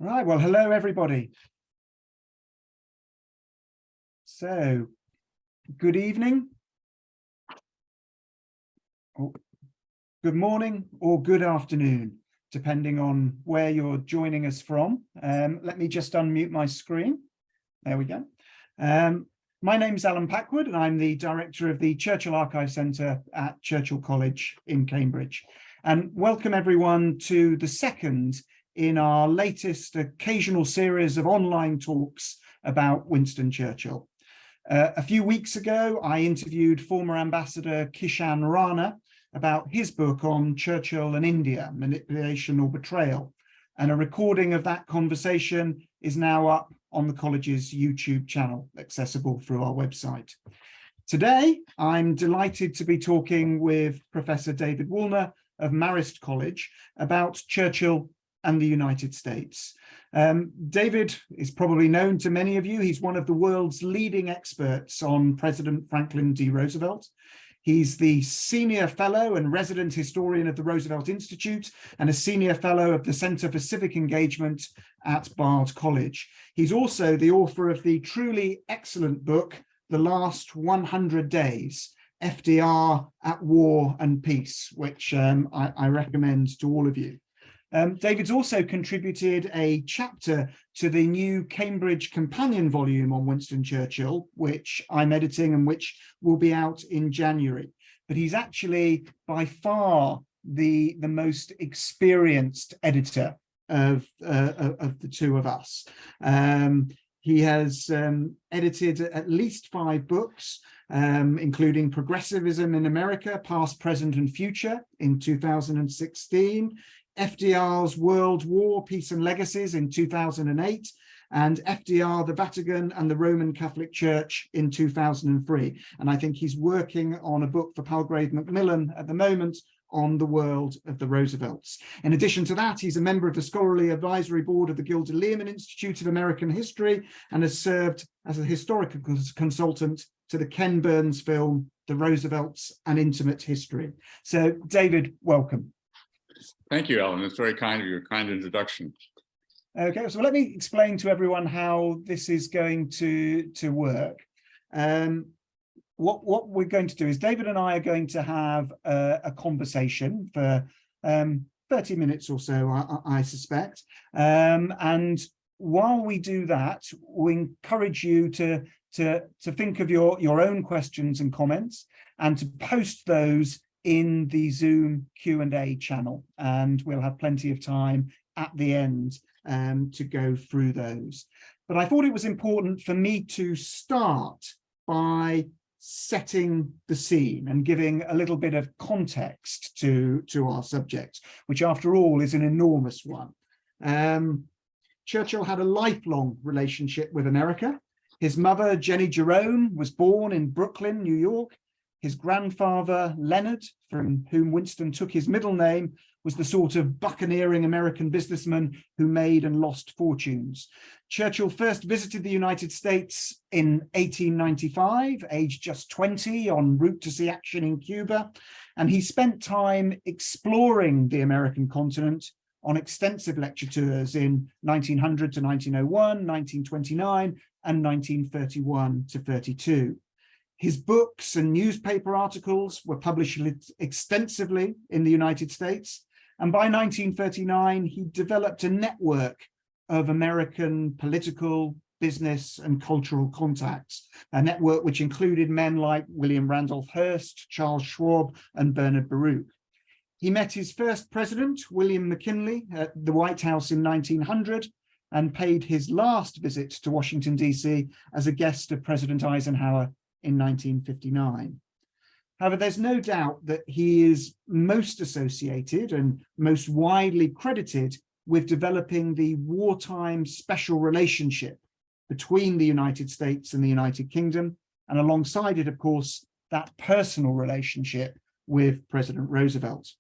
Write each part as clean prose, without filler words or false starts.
All right, well, hello, everybody. So, good evening, or good morning, or good afternoon, depending on where you're joining us from. Let me just unmute my screen. There we go. My name's Alan Packwood, and I'm the director of the Churchill Archive Centre at Churchill College in Cambridge. And welcome everyone to the second in our latest occasional series of online talks about Winston Churchill. A few weeks ago, I interviewed former Ambassador Kishan Rana about his book on Churchill and India, Manipulation or Betrayal. And a recording of that conversation is now up on the college's YouTube channel, accessible through our website. Today, I'm delighted to be talking with Professor David Woolner of Marist College about Churchill and the United States. David is probably known to many of you. He's one of the world's leading experts on President Franklin D. Roosevelt. He's the senior fellow and resident historian of the Roosevelt Institute and a senior fellow of the Center for Civic Engagement at Bard College. He's also the author of the truly excellent book, The Last 100 Days, FDR at War and Peace, which I recommend to all of you. David's also contributed a chapter to the new Cambridge companion volume on Winston Churchill, which I'm editing and which will be out in January. But he's actually by far the most experienced editor of the two of us. He has edited at least 5 books, including Progressivism in America, Past, Present and Future in 2016, FDR's World War, Peace and Legacies in 2008, and FDR, the Vatican and the Roman Catholic Church in 2003. And I think he's working on a book for Palgrave Macmillan at the moment on the world of the Roosevelts. In addition to that, he's a member of the Scholarly Advisory Board of the Gilder Lehrman Institute of American History and has served as a historical consultant to the Ken Burns film, The Roosevelts, An Intimate History. So, David, welcome. Thank you, Alan. It's very kind of you, a kind introduction. Okay, so let me explain to everyone how this is going to work. What we're going to do is David and I are going to have a conversation for 30 minutes or so, I suspect. And while we do that, we encourage you to think of your own questions and comments and to post those in the Zoom Q&A channel, and we'll have plenty of time at the end to go through those. But I thought it was important for me to start by setting the scene and giving a little bit of context to our subject, which after all is an enormous one. Churchill had a lifelong relationship with America. His mother, Jenny Jerome, was born in Brooklyn, New York. His grandfather, Leonard, from whom Winston took his middle name, was the sort of buccaneering American businessman who made and lost fortunes. Churchill first visited the United States in 1895, aged just 20, en route to see action in Cuba, and he spent time exploring the American continent on extensive lecture tours in 1900 to 1901, 1929, and 1931 to 32. His books and newspaper articles were published extensively in the United States, and by 1939, he developed a network of American political, business, and cultural contacts, a network which included men like William Randolph Hearst, Charles Schwab, and Bernard Baruch. He met his first president, William McKinley, at the White House in 1900, and paid his last visit to Washington, D.C. as a guest of President Eisenhower in 1959. However, there's no doubt that he is most associated and most widely credited with developing the wartime special relationship between the United States and the United Kingdom, and alongside it, of course, that personal relationship with President Roosevelt.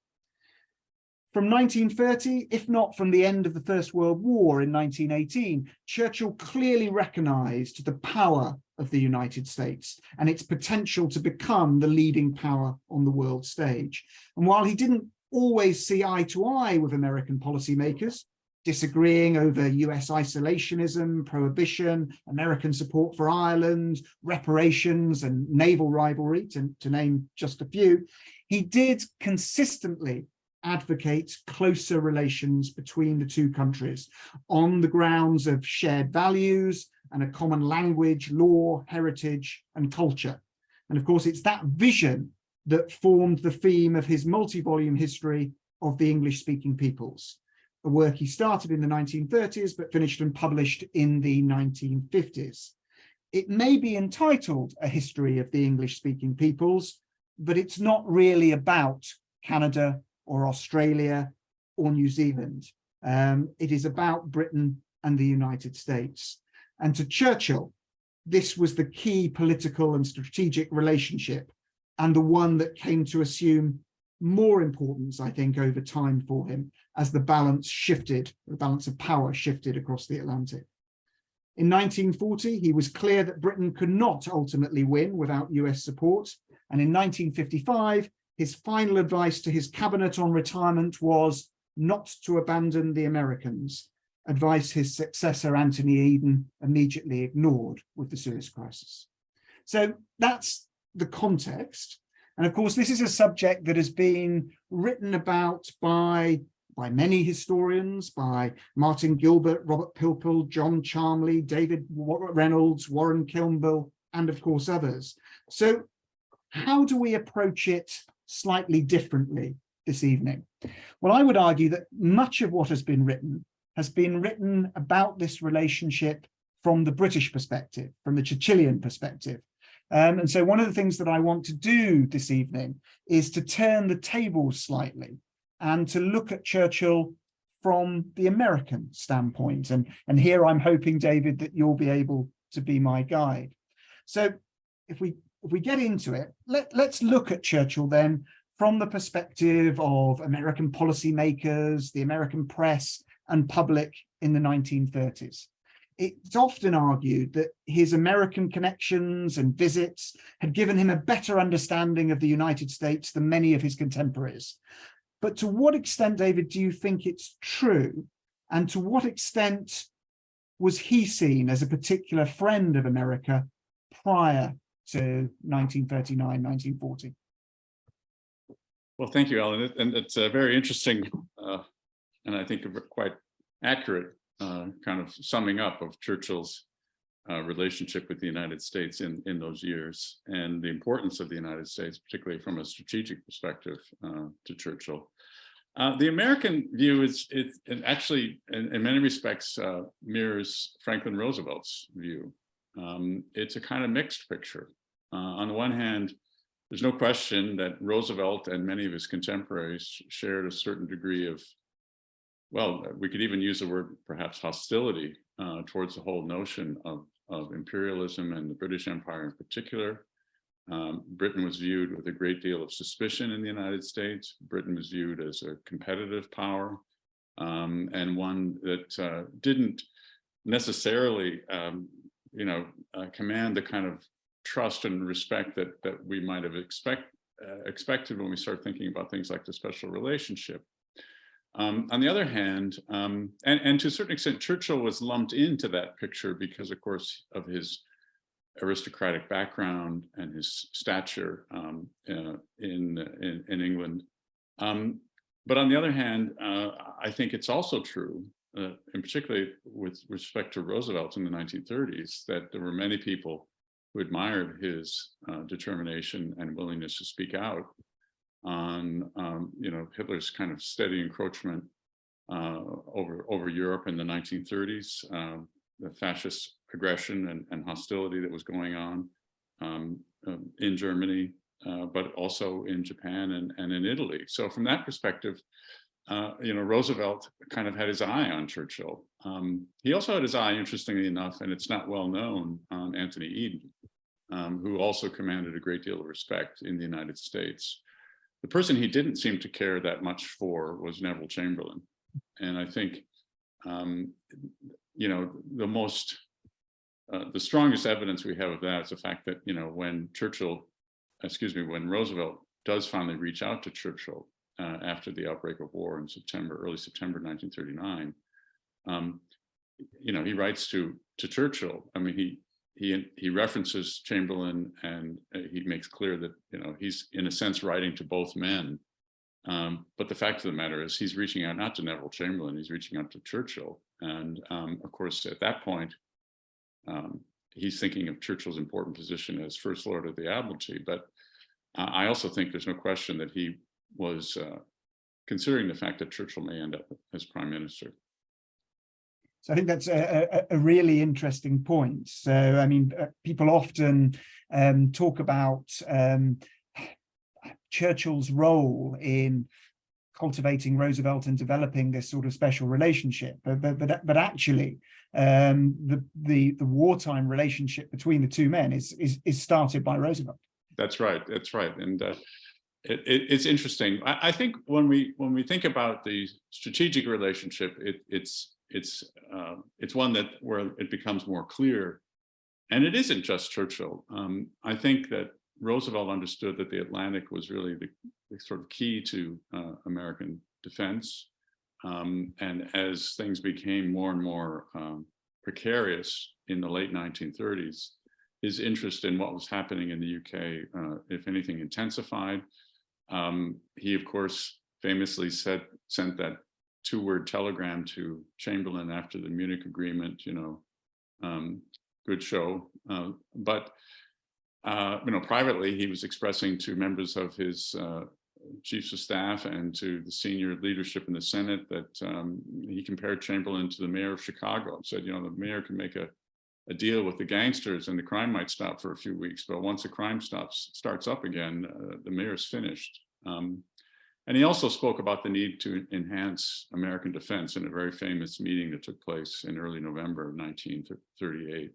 From 1930, if not from the end of the First World War in 1918, Churchill clearly recognized the power of the United States and its potential to become the leading power on the world stage. And while he didn't always see eye to eye with American policymakers, disagreeing over US isolationism, prohibition, American support for Ireland, reparations, and naval rivalry, to name just a few, he did consistently advocate closer relations between the two countries on the grounds of shared values and a common language, law, heritage, and culture. And of course, it's that vision that formed the theme of his multi-volume history of the English-speaking peoples, a work he started in the 1930s but finished and published in the 1950s. It may be entitled A History of the English-Speaking Peoples, but it's not really about Canada or Australia or New Zealand. It is about Britain and the United States. And to Churchill, this was the key political and strategic relationship, and the one that came to assume more importance, I think, over time for him as the balance shifted, the balance of power shifted across the Atlantic. In 1940, he was clear that Britain could not ultimately win without US support. And in 1955, his final advice to his cabinet on retirement was not to abandon the Americans, advice his successor, Anthony Eden, immediately ignored with the Suez Crisis. So that's the context. And of course, this is a subject that has been written about by many historians, by Martin Gilbert, Robert Pilpel, John Charmley, David Reynolds, Warren Kilnbill, and of course others. So how do we approach it slightly differently this evening? Well, I would argue that much of what has been written about this relationship from the British perspective, from the Churchillian perspective. And so one of the things that I want to do this evening is to turn the tables slightly and to look at Churchill from the American standpoint. And here I'm hoping, David, that you'll be able to be my guide. So if we get into it, let's look at Churchill then from the perspective of American policymakers, the American press and public in the 1930s. It's often argued that his American connections and visits had given him a better understanding of the United States than many of his contemporaries. But to what extent, David, do you think it's true? And to what extent was he seen as a particular friend of America prior to 1939, 1940? Well, thank you, Alan. And it's a very interesting and I think a quite accurate kind of summing up of Churchill's relationship with the United States in those years, and the importance of the United States, particularly from a strategic perspective to Churchill. The American view it actually, in many respects, mirrors Franklin Roosevelt's view. It's a kind of mixed picture. On the one hand, there's no question that Roosevelt and many of his contemporaries shared a certain degree of, well, we could even use the word perhaps hostility towards the whole notion of imperialism and the British Empire in particular. Britain was viewed with a great deal of suspicion in the United States. Britain was viewed as a competitive power and one that didn't necessarily, command the kind of trust and respect that we might have expected when we start thinking about things like the special relationship. On the other hand, and to a certain extent, Churchill was lumped into that picture because, of course, of his aristocratic background and his stature in England. But on the other hand, I think it's also true, and particularly with respect to Roosevelt in the 1930s, that there were many people who admired his determination and willingness to speak out on Hitler's kind of steady encroachment over Europe in the 1930s, the fascist aggression and hostility that was going on in Germany, but also in Japan and in Italy. So from that perspective, Roosevelt kind of had his eye on Churchill. He also had his eye, interestingly enough, and it's not well known, on Anthony Eden, who also commanded a great deal of respect in the United States. The person he didn't seem to care that much for was Neville Chamberlain. And I think, the strongest evidence we have of that is the fact that, when Roosevelt does finally reach out to Churchill after the outbreak of war in early September 1939, he writes to Churchill. I mean, he references Chamberlain, and he makes clear that he's in a sense writing to both men. But the fact of the matter is, he's reaching out not to Neville Chamberlain, he's reaching out to Churchill. And of course, at that point, he's thinking of Churchill's important position as First Lord of the Admiralty. But I also think there's no question that he was considering the fact that Churchill may end up as Prime Minister. So I think that's a really interesting point. So, I mean, people often talk about Churchill's role in cultivating Roosevelt and developing this sort of special relationship, but actually, the wartime relationship between the two men is started by Roosevelt. That's right. And it's interesting. I think when we think about the strategic relationship, it's one that where it becomes more clear, and it isn't just Churchill. I think that Roosevelt understood that the Atlantic was really the sort of key to American defense, and as things became more and more precarious in the late 1930s, his interest in what was happening in the UK, if anything, intensified. He, of course, famously sent that two-word telegram to Chamberlain after the Munich Agreement, good show. But privately, he was expressing to members of his chiefs of staff and to the senior leadership in the Senate that he compared Chamberlain to the mayor of Chicago. Said, the mayor can make a deal with the gangsters and the crime might stop for a few weeks, but once the crime starts up again, the mayor's finished. And he also spoke about the need to enhance American defense in a very famous meeting that took place in early November of 1938,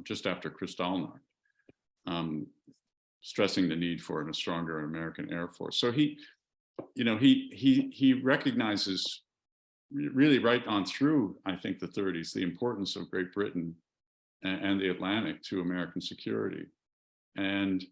just after Kristallnacht, stressing the need for a stronger American Air Force. So he recognizes really right on through, I think, the 30s, the importance of Great Britain and the Atlantic to American security. And,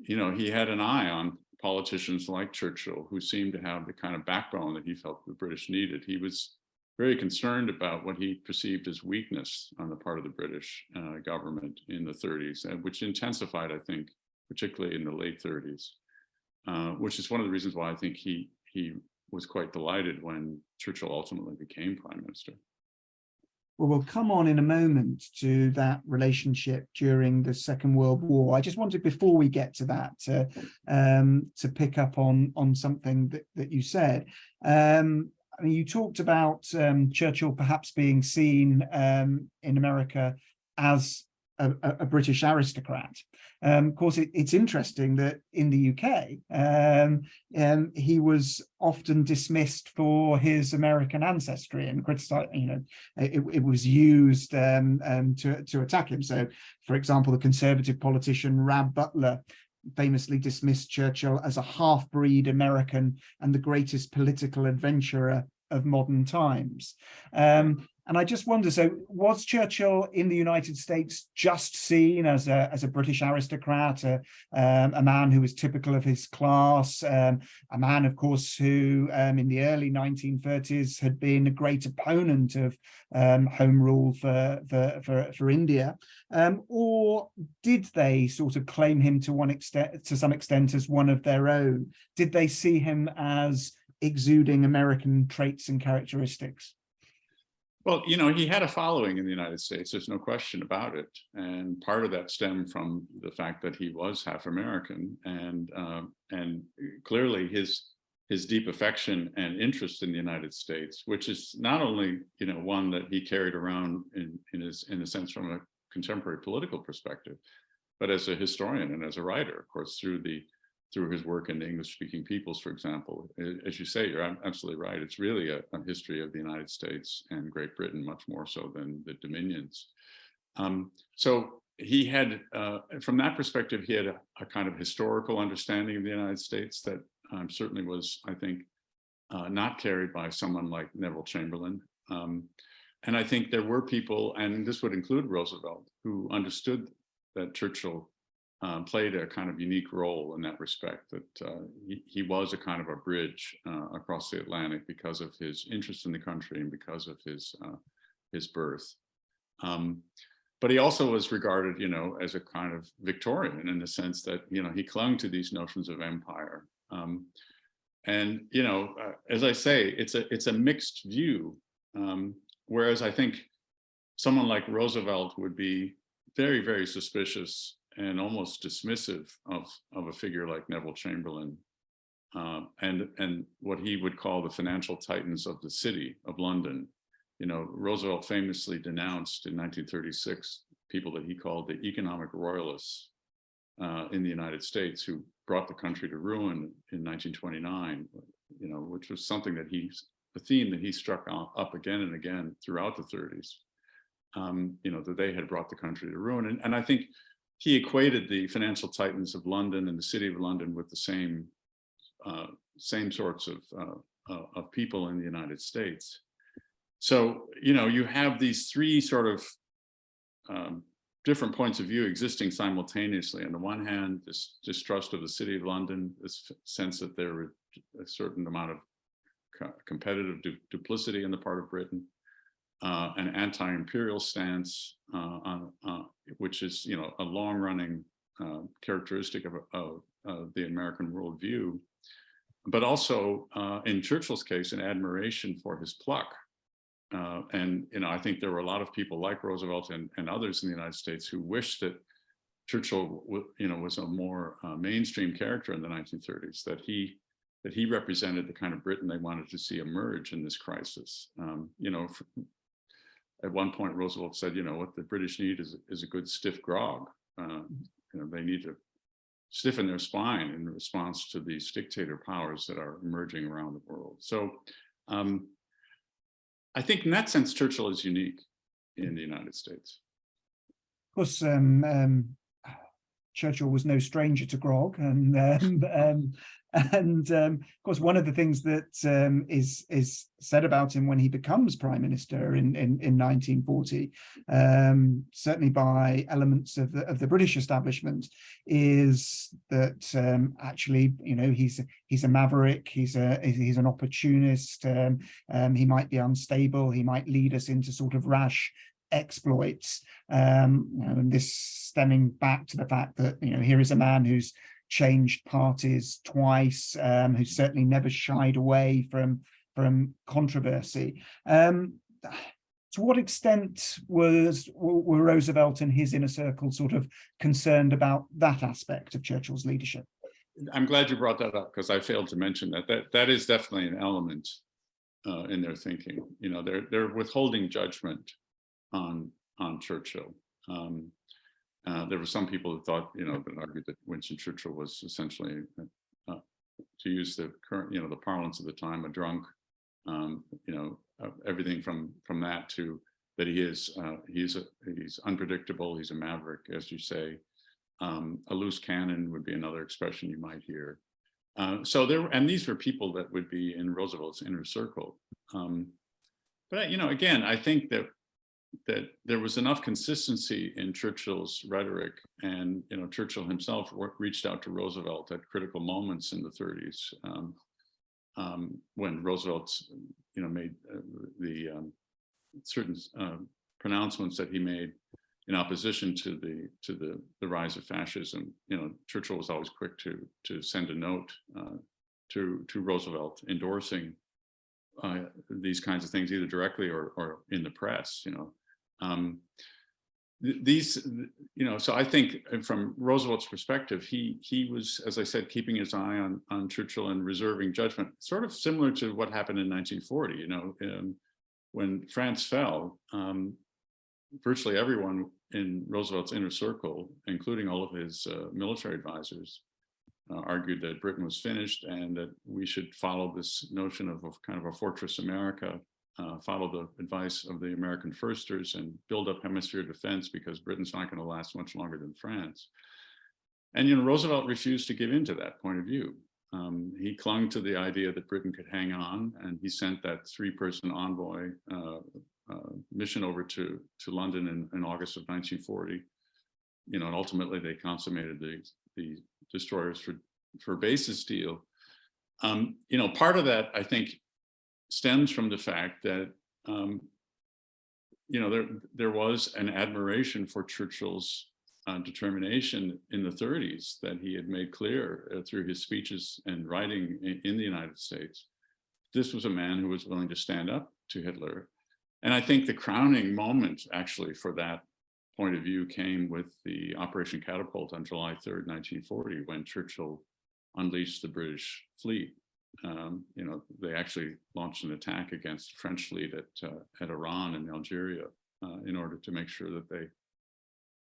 he had an eye on politicians like Churchill, who seemed to have the kind of backbone that he felt the British needed. He was very concerned about what he perceived as weakness on the part of the British government in the 30s, which intensified, I think, particularly in the late 30s, which is one of the reasons why I think he was quite delighted when Churchill ultimately became Prime Minister. Well, we'll come on in a moment to that relationship during the Second World War. I just wanted, before we get to that, to pick up on something that you said. I mean, you talked about Churchill perhaps being seen in America as a British aristocrat. Of course, it's interesting that in the UK, he was often dismissed for his American ancestry and criticized. It was used to attack him. So, for example, the Conservative politician Rab Butler famously dismissed Churchill as a half-breed American and the greatest political adventurer of modern times. And I just wonder, so was Churchill in the United States just seen as a British aristocrat, a man who was typical of his class, a man, of course, who in the early 1930s had been a great opponent of home rule for India, or did they sort of claim him to some extent as one of their own? Did they see him as exuding American traits and characteristics? Well, he had a following in the United States. There's no question about it. And part of that stemmed from the fact that he was half American, and clearly his deep affection and interest in the United States, which is not only, one that he carried around in a sense from a contemporary political perspective, but as a historian and as a writer, of course, through his work in English-speaking peoples, for example. As you say, you're absolutely right. It's really a history of the United States and Great Britain, much more so than the Dominions. So he had, from that perspective, he had a kind of historical understanding of the United States that certainly was, I think, not carried by someone like Neville Chamberlain. And I think there were people, and this would include Roosevelt, who understood that Churchill played a kind of unique role in that respect, that he was a kind of a bridge across the Atlantic because of his interest in the country and because of his birth. But he also was regarded, as a kind of Victorian, in the sense that, he clung to these notions of empire. And, as I say, it's a mixed view. Whereas I think someone like Roosevelt would be very, very suspicious and almost dismissive of a figure like Neville Chamberlain, and what he would call the financial titans of the city of London. Roosevelt famously denounced in 1936 people that he called the economic royalists in the United States, who brought the country to ruin in 1929, which was something that a theme that he struck up again and again throughout the 30s, that they had brought the country to ruin. And I think he equated the financial titans of London and the city of London with the same sorts of people in the United States. So, you have these three sort of different points of view existing simultaneously. On the one hand, this distrust of the city of London, this sense that there was a certain amount of competitive duplicity on the part of Britain, an anti-imperial stance, which is, a long-running characteristic of the American worldview, but also in Churchill's case, an admiration for his pluck. And I think there were a lot of people like Roosevelt and others in the United States who wished that Churchill, was a more mainstream character in the 1930s, that he represented the kind of Britain they wanted to see emerge in this crisis. At one point, Roosevelt said, what the British need is a good stiff grog. They need to stiffen their spine in response to these dictator powers that are emerging around the world. So I think in that sense, Churchill is unique in the United States. Of course, Churchill was no stranger to grog, and of course, one of the things that is said about him when he becomes prime minister in 1940, certainly by elements of the British establishment, is that actually, he's a maverick, he's an opportunist, he might be unstable, he might lead us into sort of rash exploits, and this stemming back to the fact that here is a man who's changed parties twice, who's certainly never shied away from controversy. To what extent were Roosevelt and his inner circle sort of concerned about that aspect of Churchill's leadership? I'm glad you brought that up, because I failed to mention that is definitely an element in their thinking. They're withholding judgment on Churchill. There were some people who thought, that argued that Winston Churchill was essentially, to use the current, the parlance of the time, a drunk. Everything from that to that he's unpredictable. He's a maverick, as you say. A loose cannon would be another expression you might hear. And these were people that would be in Roosevelt's inner circle. But again, I think that there was enough consistency in Churchill's rhetoric, and Churchill himself reached out to Roosevelt at critical moments in the 30s, when Roosevelt made the certain pronouncements that he made in opposition to the rise of fascism. Churchill was always quick to send a note to Roosevelt endorsing these kinds of things, either directly or in the press. So I think from Roosevelt's perspective, he was, as I said, keeping his eye on Churchill and reserving judgment, sort of similar to what happened in 1940. When France fell, virtually everyone in Roosevelt's inner circle, including all of his military advisors, argued that Britain was finished and that we should follow this notion of kind of a fortress America, follow the advice of the American firsters and build up hemisphere defense, because Britain's not going to last much longer than France. And Roosevelt refused to give in to that point of view. He clung to the idea that Britain could hang on, and he sent that 3-person envoy mission over to London in August of 1940 and ultimately they consummated the destroyers for bases deal. Part of that, I think, stems from the fact that there was an admiration for Churchill's determination in the 30s that he had made clear through his speeches and writing in the United States. This was a man who was willing to stand up to Hitler. And I think the crowning moment actually for that point of view came with the Operation Catapult on July 3rd, 1940, when Churchill unleashed the British fleet. They actually launched an attack against the French fleet at Iran and Algeria in order to make sure that they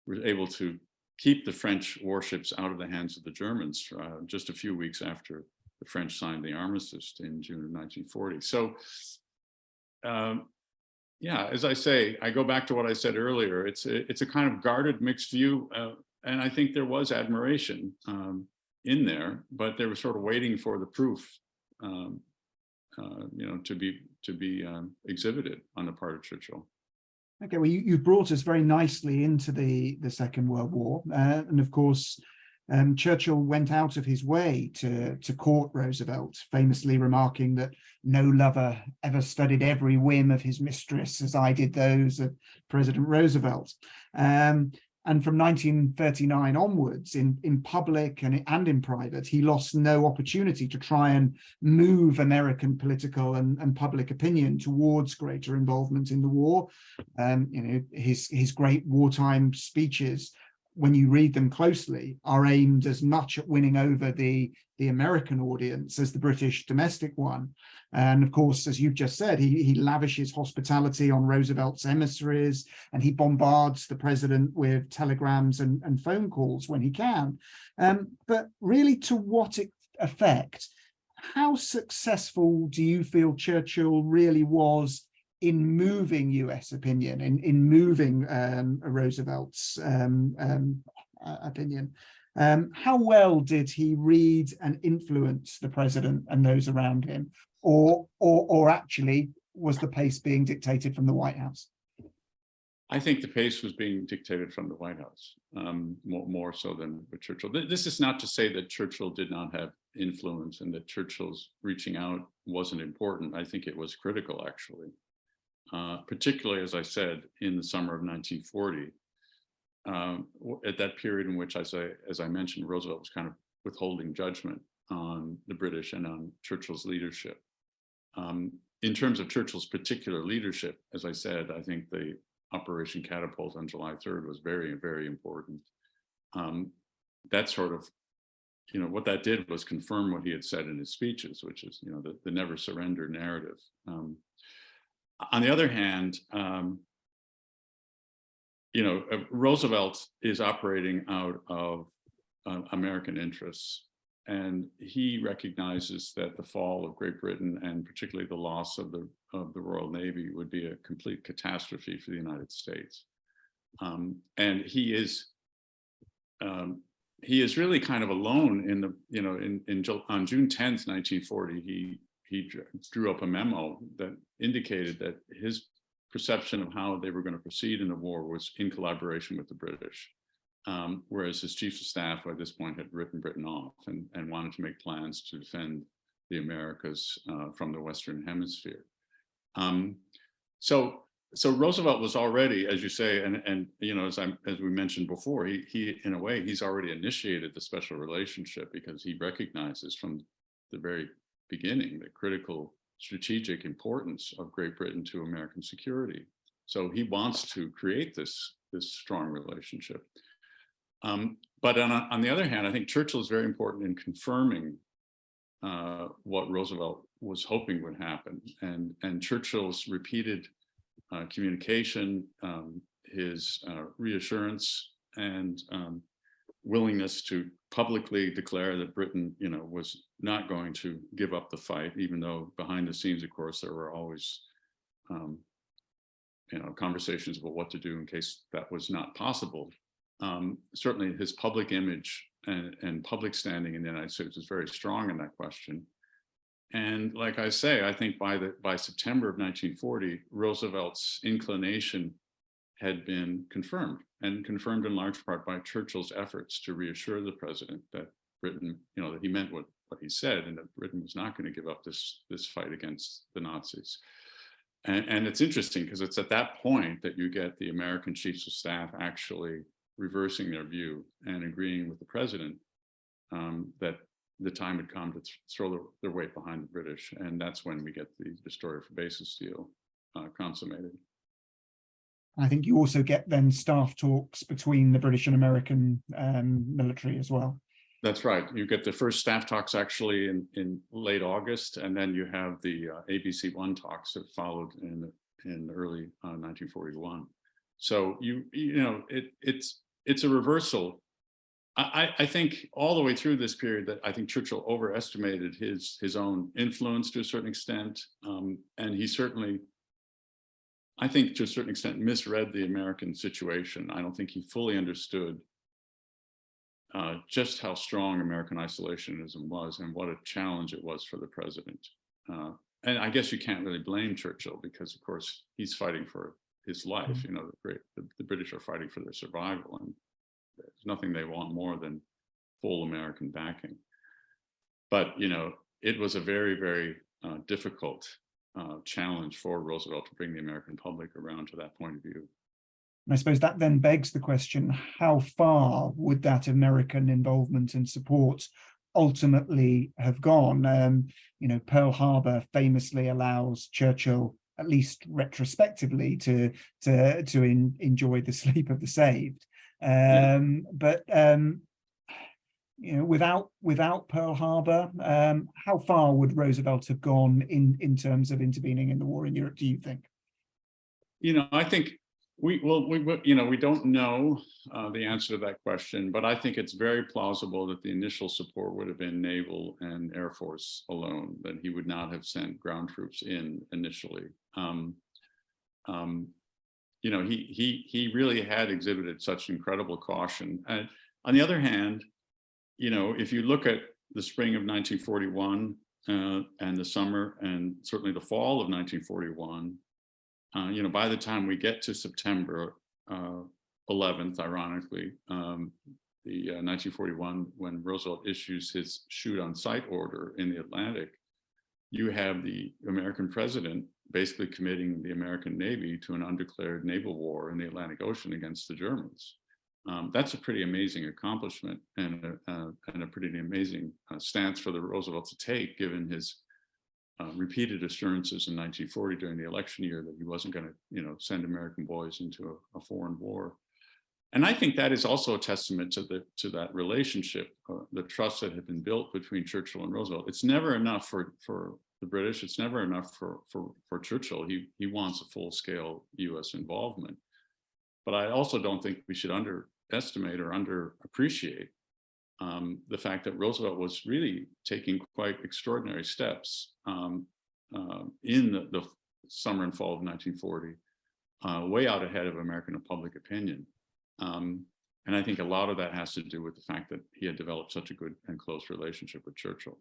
were able to keep the French warships out of the hands of the Germans just a few weeks after the French signed the armistice in June of 1940. So, as I say, I go back to what I said earlier. It's a kind of guarded mixed view, and I think there was admiration in there, but they were sort of waiting for the proof, to be exhibited on the part of Churchill. Okay, well, you brought us very nicely into the Second World War, and of course, Churchill went out of his way to court Roosevelt, famously remarking that no lover ever studied every whim of his mistress as I did those of President Roosevelt. And from 1939 onwards, in public and in private, he lost no opportunity to try and move American political and public opinion towards greater involvement in the war. His great wartime speeches, when you read them closely, are aimed as much at winning over the American audience as the British domestic one. And of course, as you've just said, he lavishes hospitality on Roosevelt's emissaries, and he bombards the president with telegrams and phone calls when he can. But really, to what effect? How successful do you feel Churchill really was in moving US opinion, in moving Roosevelt's opinion? How well did he read and influence the president and those around him, or actually was the pace being dictated from the White House? I think the pace was being dictated from the White House, more so than with Churchill. This is not to say that Churchill did not have influence and that Churchill's reaching out wasn't important. I think it was critical, actually. Particularly, as I said, in the summer of 1940, at that period in which, as I mentioned, Roosevelt was kind of withholding judgment on the British and on Churchill's leadership. In terms of Churchill's particular leadership, as I said, I think the Operation Catapult on July 3rd was very, very important. That sort of, what that did was confirm what he had said in his speeches, which is, the never surrender narrative. On the other hand, Roosevelt is operating out of American interests, and he recognizes that the fall of Great Britain, and particularly the loss of the Royal Navy, would be a complete catastrophe for the United States. And he is really kind of alone in the, on June 10th, 1940, he drew up a memo that indicated that his perception of how they were going to proceed in the war was in collaboration with the British, whereas his chief of staff by this point had written Britain off and wanted to make plans to defend the Americas from the Western Hemisphere. So Roosevelt was already, as you say, and as we mentioned before, he in a way he's already initiated the special relationship, because he recognizes from the very beginning the critical strategic importance of Great Britain to American security. So he wants to create this strong relationship. But on the other hand, I think Churchill is very important in confirming what Roosevelt was hoping would happen. And Churchill's repeated communication, his reassurance and willingness to publicly declare that Britain, was not going to give up the fight, even though behind the scenes, of course, there were always, conversations about what to do in case that was not possible. Certainly his public image and public standing in the United States was very strong in that question. And like I say, I think by September of 1940, Roosevelt's inclination had been confirmed, and confirmed in large part by Churchill's efforts to reassure the president that Britain, that he meant what he said, and that Britain was not going to give up this fight against the Nazis. And it's interesting because it's at that point that you get the American chiefs of staff actually reversing their view and agreeing with the president that the time had come to throw their weight behind the British. And that's when we get the destroyer for bases deal consummated. I think you also get then staff talks between the British and American military as well. That's right. You get the first staff talks actually in late August, and then you have the ABC-1 talks that followed in early 1941. So it's a reversal. I think all the way through this period that I think Churchill overestimated his own influence to a certain extent, and he certainly, I think to a certain extent, misread the American situation. I don't think he fully understood just how strong American isolationism was and what a challenge it was for the president. And I guess you can't really blame Churchill because, of course, he's fighting for his life. The British are fighting for their survival, and there's nothing they want more than full American backing. But, it was a very, very difficult challenge for Roosevelt to bring the American public around to that point of view. I suppose that then begs the question, how far would that American involvement and support ultimately have gone? Pearl Harbor famously allows Churchill, at least retrospectively, to enjoy the sleep of the saved. But without Pearl Harbor, how far would Roosevelt have gone in terms of intervening in the war in Europe, do you think? I think we don't know the answer to that question, but I think it's very plausible that the initial support would have been naval and air force alone, that he would not have sent ground troops in initially. He really had exhibited such incredible caution. And on the other hand, if you look at the spring of 1941 and the summer and certainly the fall of 1941, by the time we get to September 11th, ironically, the 1941, when Roosevelt issues his shoot on sight order in the Atlantic, you have the American president basically committing the American Navy to an undeclared naval war in the Atlantic Ocean against the Germans. That's a pretty amazing accomplishment and a pretty amazing stance for the Roosevelt to take, given his repeated assurances in 1940 during the election year that he wasn't going to, send American boys into a foreign war. And I think that is also a testament to that relationship, the trust that had been built between Churchill and Roosevelt. It's never enough for the British. It's never enough for Churchill. He wants a full-scale U.S. involvement. But I also don't think we should underestimate or underappreciate the fact that Roosevelt was really taking quite extraordinary steps in the summer and fall of 1940, way out ahead of American public opinion. And I think a lot of that has to do with the fact that he had developed such a good and close relationship with Churchill.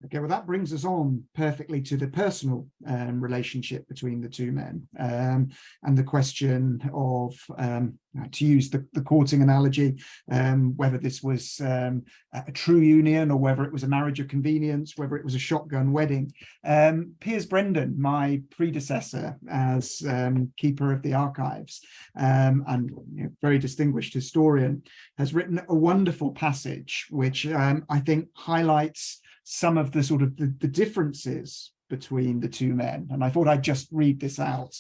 Okay, well, that brings us on perfectly to the personal relationship between the two men, and the question of, to use the courting analogy, whether this was a true union or whether it was a marriage of convenience, whether it was a shotgun wedding. Piers Brendan, my predecessor as keeper of the archives, and very distinguished historian, has written a wonderful passage which I think highlights some of the sort of the differences between the two men. And I thought I'd just read this out.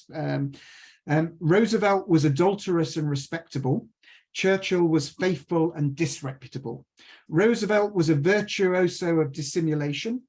Roosevelt was adulterous and respectable. Churchill was faithful and disreputable. Roosevelt was a virtuoso of dissimulation.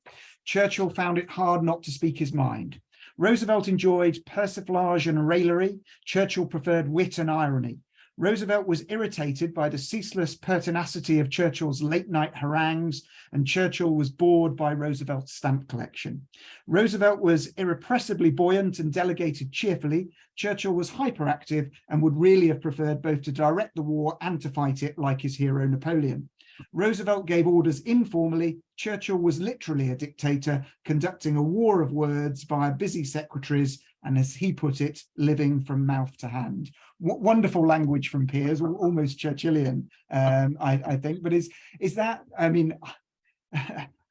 Churchill found it hard not to speak his mind. Roosevelt enjoyed persiflage and raillery. Churchill preferred wit and irony. Roosevelt was irritated by the ceaseless pertinacity of Churchill's late-night harangues, and Churchill was bored by Roosevelt's stamp collection. Roosevelt was irrepressibly buoyant and delegated cheerfully. Churchill was hyperactive and would really have preferred both to direct the war and to fight it like his hero Napoleon. Roosevelt gave orders informally. Churchill was literally a dictator, conducting a war of words via busy secretaries and, as he put it, living from mouth to hand. Wonderful language from Piers, almost Churchillian, I think. But is that, I mean,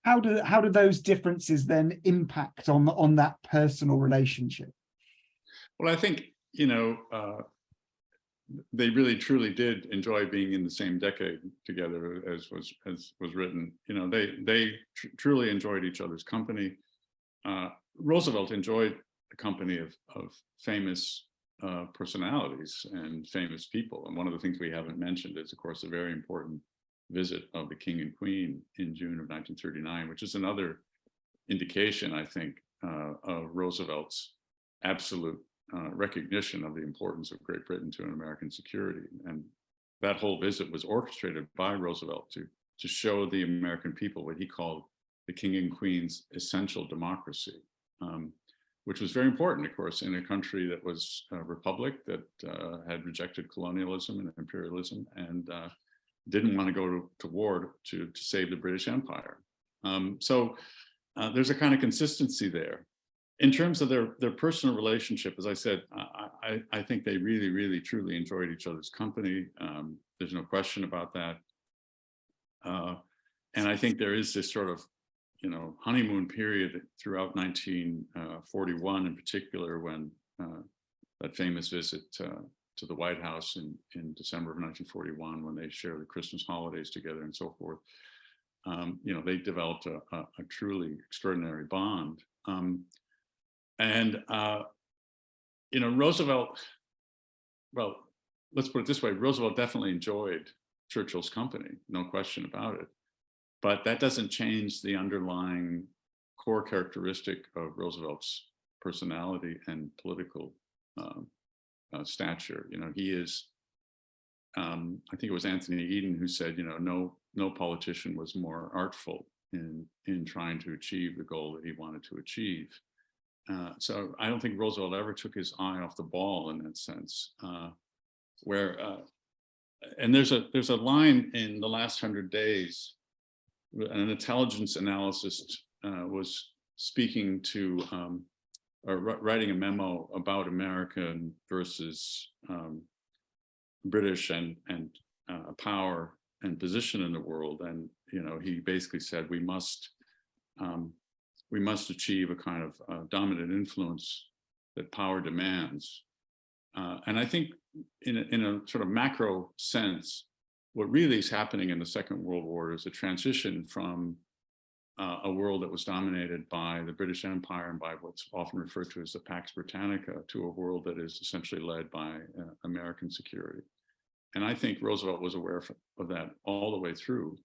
how do those differences then impact on that personal relationship? Well, I think, they really truly did enjoy being in the same decade together, as was written. They truly enjoyed each other's company. Roosevelt enjoyed the company of famous personalities and famous people. And one of the things we haven't mentioned is, of course, a very important visit of the King and Queen in June of 1939, which is another indication, I think, of Roosevelt's absolute recognition of the importance of Great Britain to an American security. And that whole visit was orchestrated by Roosevelt to show the American people what he called the King and Queen's essential democracy, which was very important, of course, in a country that was a republic that had rejected colonialism and imperialism and didn't want to go to war to save the British Empire. So there's a kind of consistency there. In terms of their personal relationship, as I said, I think they really, really, truly enjoyed each other's company. There's no question about that. And I think there is this sort of, honeymoon period throughout 1941 in particular, when that famous visit to the White House in December of 1941, when they share the Christmas holidays together and so forth. They developed a truly extraordinary bond. Roosevelt, well, let's put it this way, Roosevelt definitely enjoyed Churchill's company, no question about it. But that doesn't change the underlying core characteristic of Roosevelt's personality and political stature. He is, I think it was Anthony Eden who said, no politician was more artful in trying to achieve the goal that he wanted to achieve. So I don't think Roosevelt ever took his eye off the ball in that sense. And there's a line in The Last 100 Days. An intelligence analyst was speaking to, or writing a memo about American versus British and power and position in the world. And he basically said we must achieve a kind of dominant influence that power demands. And I think in a sort of macro sense, what really is happening in the Second World War is a transition from a world that was dominated by the British Empire and by what's often referred to as the Pax Britannica to a world that is essentially led by American security. And I think Roosevelt was aware of that all the way through.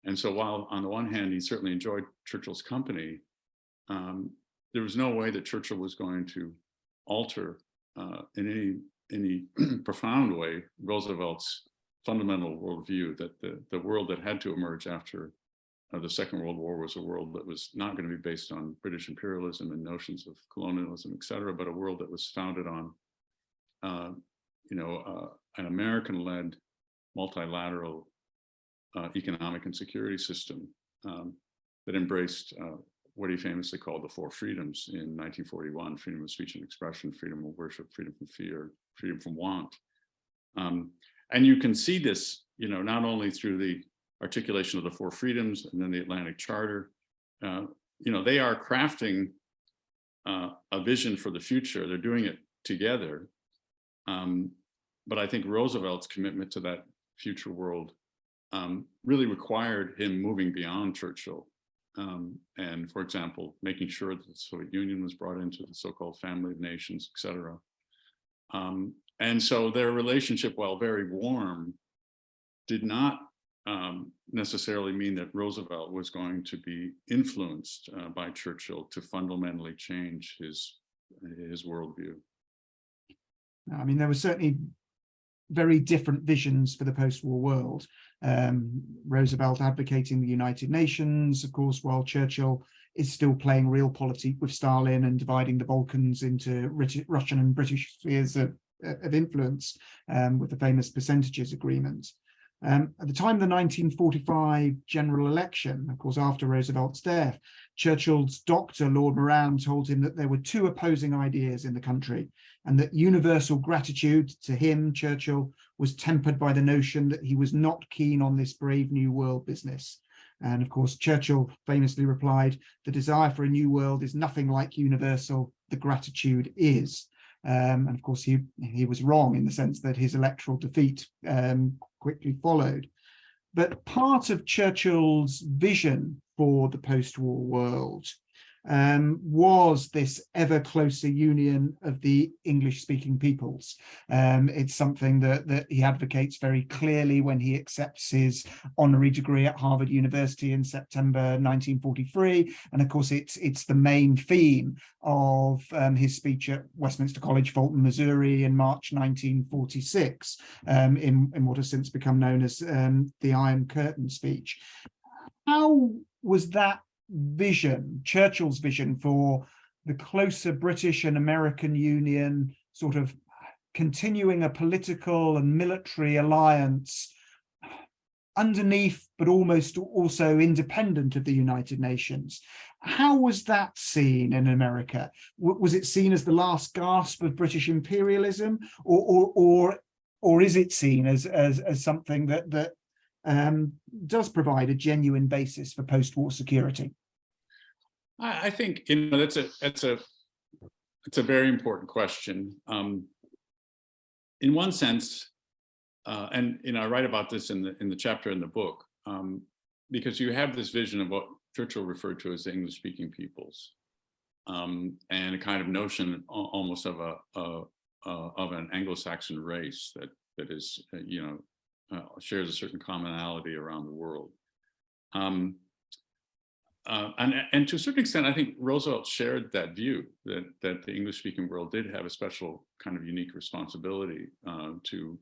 And so while on the one hand, he certainly enjoyed Churchill's company, there was no way that Churchill was going to alter in any profound way Roosevelt's fundamental worldview, that the world that had to emerge after the Second World War was a world that was not going to be based on British imperialism and notions of colonialism, et cetera, but a world that was founded on, an American-led multilateral economic and security system that embraced what he famously called the four freedoms in 1941: freedom of speech and expression, freedom of worship, freedom from fear, freedom from want. And you can see this, not only through the articulation of the four freedoms and then the Atlantic Charter. They are crafting a vision for the future. They're doing it together. But I think Roosevelt's commitment to that future world really required him moving beyond Churchill. And, for example, making sure that the Soviet Union was brought into the so-called family of nations, et cetera. And so their relationship, while very warm, did not necessarily mean that Roosevelt was going to be influenced by Churchill to fundamentally change his worldview. I mean, there were certainly very different visions for the post-war world. Roosevelt advocating the United Nations, of course, while Churchill is still playing realpolitik with Stalin and dividing the Balkans into Russian and British spheres of influence with the famous percentages agreement. At the time of the 1945 general election, of course, after Roosevelt's death, Churchill's doctor, Lord Moran, told him that there were two opposing ideas in the country, and that universal gratitude to him, Churchill, was tempered by the notion that he was not keen on this brave new world business. And of course, Churchill famously replied, "The desire for a new world is nothing like universal, the gratitude is." And of course, he was wrong in the sense that his electoral defeat quickly followed. But part of Churchill's vision for the post-war world was this ever closer union of the English-speaking peoples. It's something that he advocates very clearly when he accepts his honorary degree at Harvard University in September 1943. And of course, it's the main theme of his speech at Westminster College, Fulton, Missouri in March 1946, in what has since become known as the Iron Curtain speech. How was that vision, Churchill's vision for the closer British and American union, sort of continuing a political and military alliance underneath, but almost also independent of the United Nations? How was that seen in America? Was it seen as the last gasp of British imperialism, or is it seen as something that does provide a genuine basis for post-war security? I think that's a very important question. In one sense, and I write about this in the chapter in the book, because you have this vision of what Churchill referred to as the English-speaking peoples, and a kind of notion almost of an Anglo-Saxon race that is shares a certain commonality around the world. And to a certain extent, I think Roosevelt shared that view that the English-speaking world did have a special kind of unique responsibility to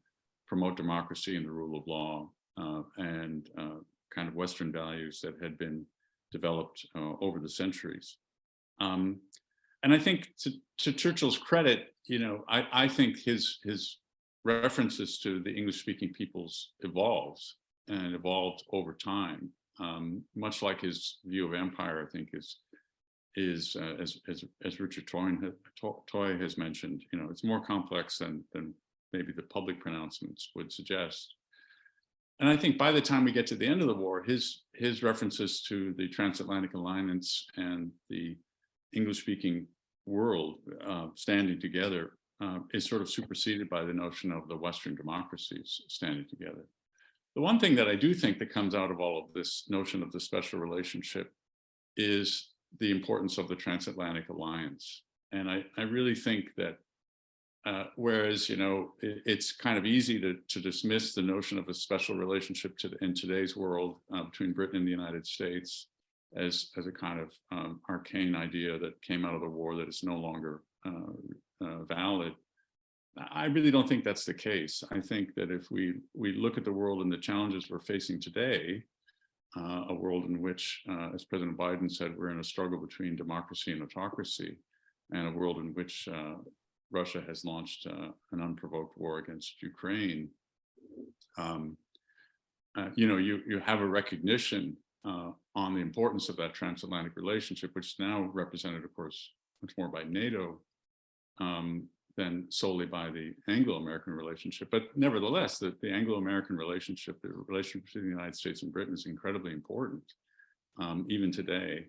promote democracy and the rule of law and kind of Western values that had been developed over the centuries. And I think to Churchill's credit, I think his references to the English-speaking peoples evolved over time, much like his view of empire. I think is as Richard Toy has mentioned, it's more complex than maybe the public pronouncements would suggest. And I think by the time we get to the end of the war, his references to the transatlantic alliance and the English-speaking world standing together is sort of superseded by the notion of the Western democracies standing together. The one thing that I do think that comes out of all of this notion of the special relationship is the importance of the transatlantic alliance. And I really think that whereas, it's kind of easy to dismiss the notion of a special relationship in today's world between Britain and the United States as a kind of arcane idea that came out of the war that is no longer valid. I really don't think that's the case. I think that if we look at the world and the challenges we're facing today, a world in which, as President Biden said, we're in a struggle between democracy and autocracy, and a world in which Russia has launched an unprovoked war against Ukraine, you have a recognition on the importance of that transatlantic relationship, which is now represented, of course, much more by NATO than solely by the Anglo-American relationship. But nevertheless, the Anglo-American relationship, the relationship between the United States and Britain, is incredibly important, even today.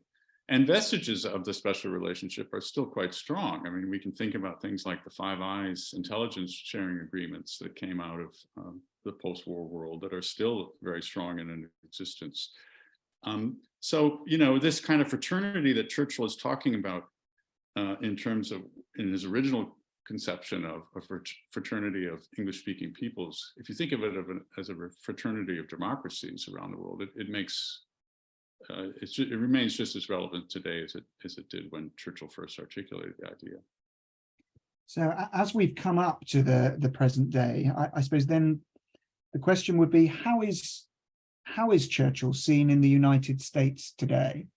And vestiges of the special relationship are still quite strong. I mean, we can think about things like the Five Eyes intelligence sharing agreements that came out of the post-war world that are still very strong and in existence. So, this kind of fraternity that Churchill is talking about in his original conception of a fraternity of English-speaking peoples, if you think of it as a fraternity of democracies around the world, it remains just as relevant today as it did when Churchill first articulated the idea. So as we've come up to the present day, I suppose then the question would be, how is Churchill seen in the United States today?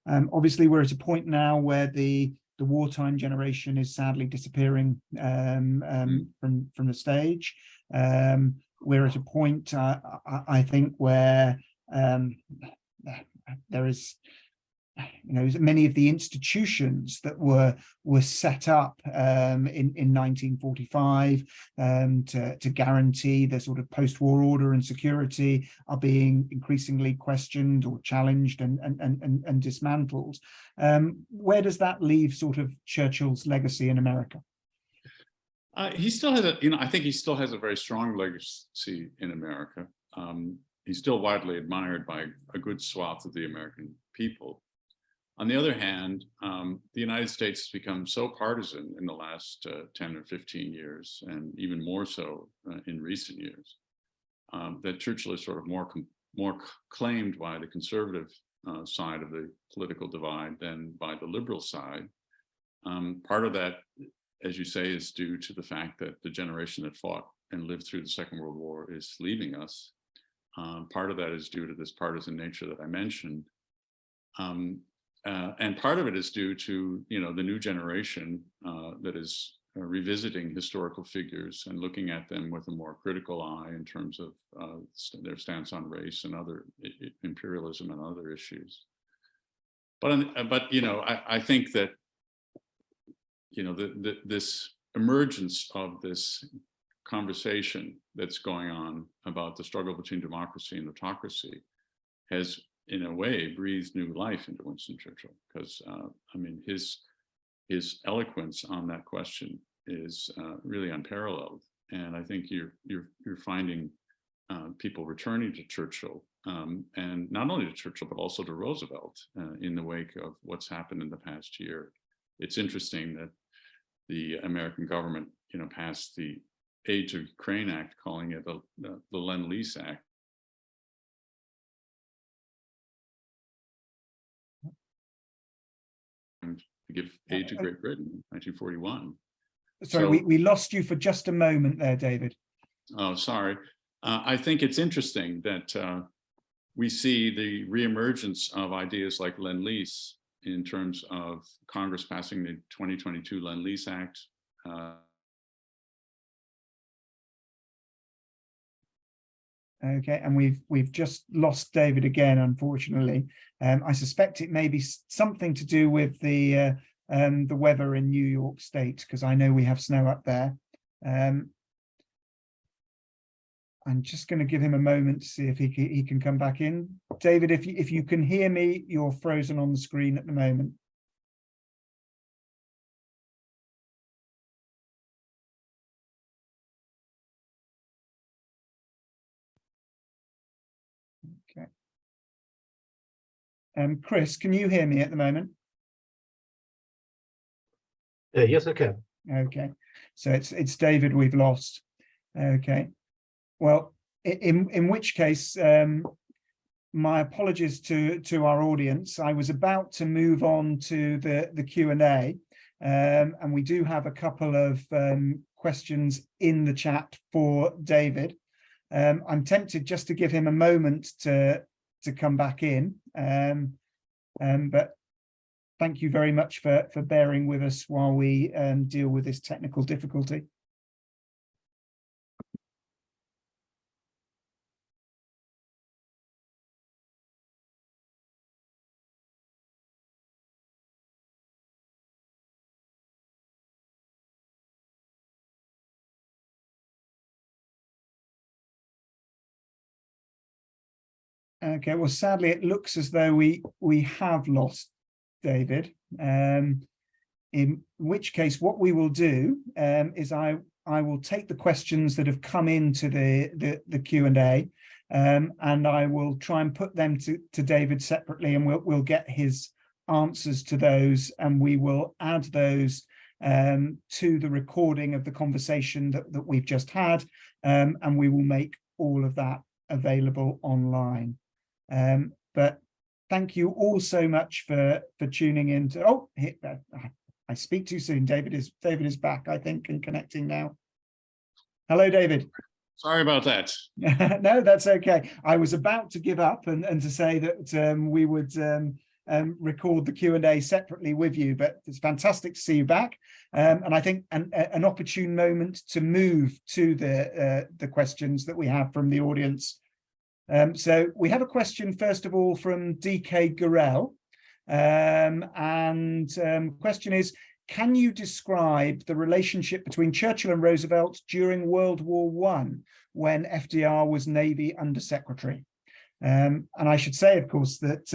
Obviously, we're at a point now where the wartime generation is sadly disappearing from the stage. we're at a point, I think, where there is, many of the institutions that were set up in 1945 to guarantee the sort of post-war order and security are being increasingly questioned or challenged and dismantled. Where does that leave sort of Churchill's legacy in America? He still has I think he still has a very strong legacy in America. He's still widely admired by a good swath of the American people. On the other hand, the United States has become so partisan in the last 10 or 15 years, and even more so in recent years, that Churchill is sort of more claimed by the conservative side of the political divide than by the liberal side. Part of that, as you say, is due to the fact that the generation that fought and lived through the Second World War is leaving us. Part of that is due to this partisan nature that I mentioned. And part of it is due to, the new generation that is revisiting historical figures and looking at them with a more critical eye in terms of their stance on race and other imperialism and other issues. But I think that this emergence of this conversation that's going on about the struggle between democracy and autocracy has, in a way, breathed new life into Winston Churchill, because his eloquence on that question is really unparalleled, and I think you're finding people returning to Churchill, and not only to Churchill but also to Roosevelt in the wake of what's happened in the past year. It's interesting that the American government, passed the Aid to Ukraine Act, calling it the Lend-Lease Act. To give aid to Great Britain in 1941. Sorry, we lost you for just a moment there, David. Oh, sorry. I think it's interesting that we see the reemergence of ideas like Lend-Lease in terms of Congress passing the 2022 Lend-Lease Act. Okay, and we've just lost David again, unfortunately. I suspect it may be something to do with the weather in New York State, because I know we have snow up there. I'm just going to give him a moment to see if he can come back in. David, if you can hear me, you're frozen on the screen at the moment. Okay. Chris, can you hear me at the moment? Yes, I can. Okay, so it's David we've lost. Okay, well, in which case, my apologies to our audience. I was about to move on to the Q&A, and we do have a couple of questions in the chat for David. I'm tempted just to give him a moment to come back in, but thank you very much for bearing with us while we deal with this technical difficulty. Okay, well, sadly, it looks as though we have lost David. In which case, what we will do is I will take the questions that have come into the Q&A, and I will try and put them to David separately, and we'll get his answers to those, and we will add those to the recording of the conversation that we've just had, and we will make all of that available online. But thank you all so much for tuning in to, I speak too soon. David is back, I think, and connecting now. Hello, David. Sorry about that. No, that's okay. I was about to give up and to say that we would record the Q&A separately with you, but it's fantastic to see you back. And I think an opportune moment to move to the questions that we have from the audience. So we have a question, first of all, from DK Gurel. Question is, can you describe the relationship between Churchill and Roosevelt during World War I, when FDR was Navy Undersecretary? And I should say, of course, that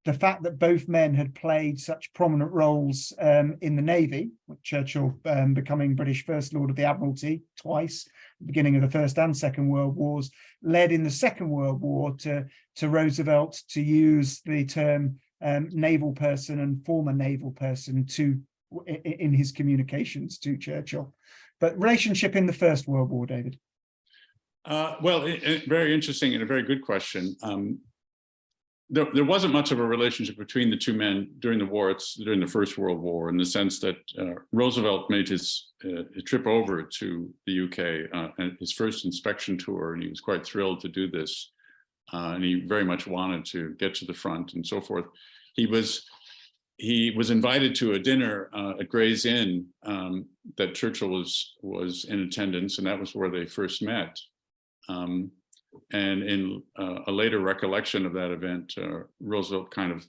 the fact that both men had played such prominent roles in the Navy, with Churchill becoming British First Lord of the Admiralty twice, beginning of the First and Second World Wars, led in the Second World War to Roosevelt to use the term naval person and former naval person in his communications to Churchill. But relationship in the First World War, David? Well, very interesting and a very good question. There wasn't much of a relationship between the two men during the war. It's during the First World War, in the sense that Roosevelt made his trip over to the UK, and his first inspection tour, and he was quite thrilled to do this. And he very much wanted to get to the front and so forth. He was invited to a dinner at Gray's Inn that Churchill was in attendance, and that was where they first met. And in a later recollection of that event, Roosevelt kind of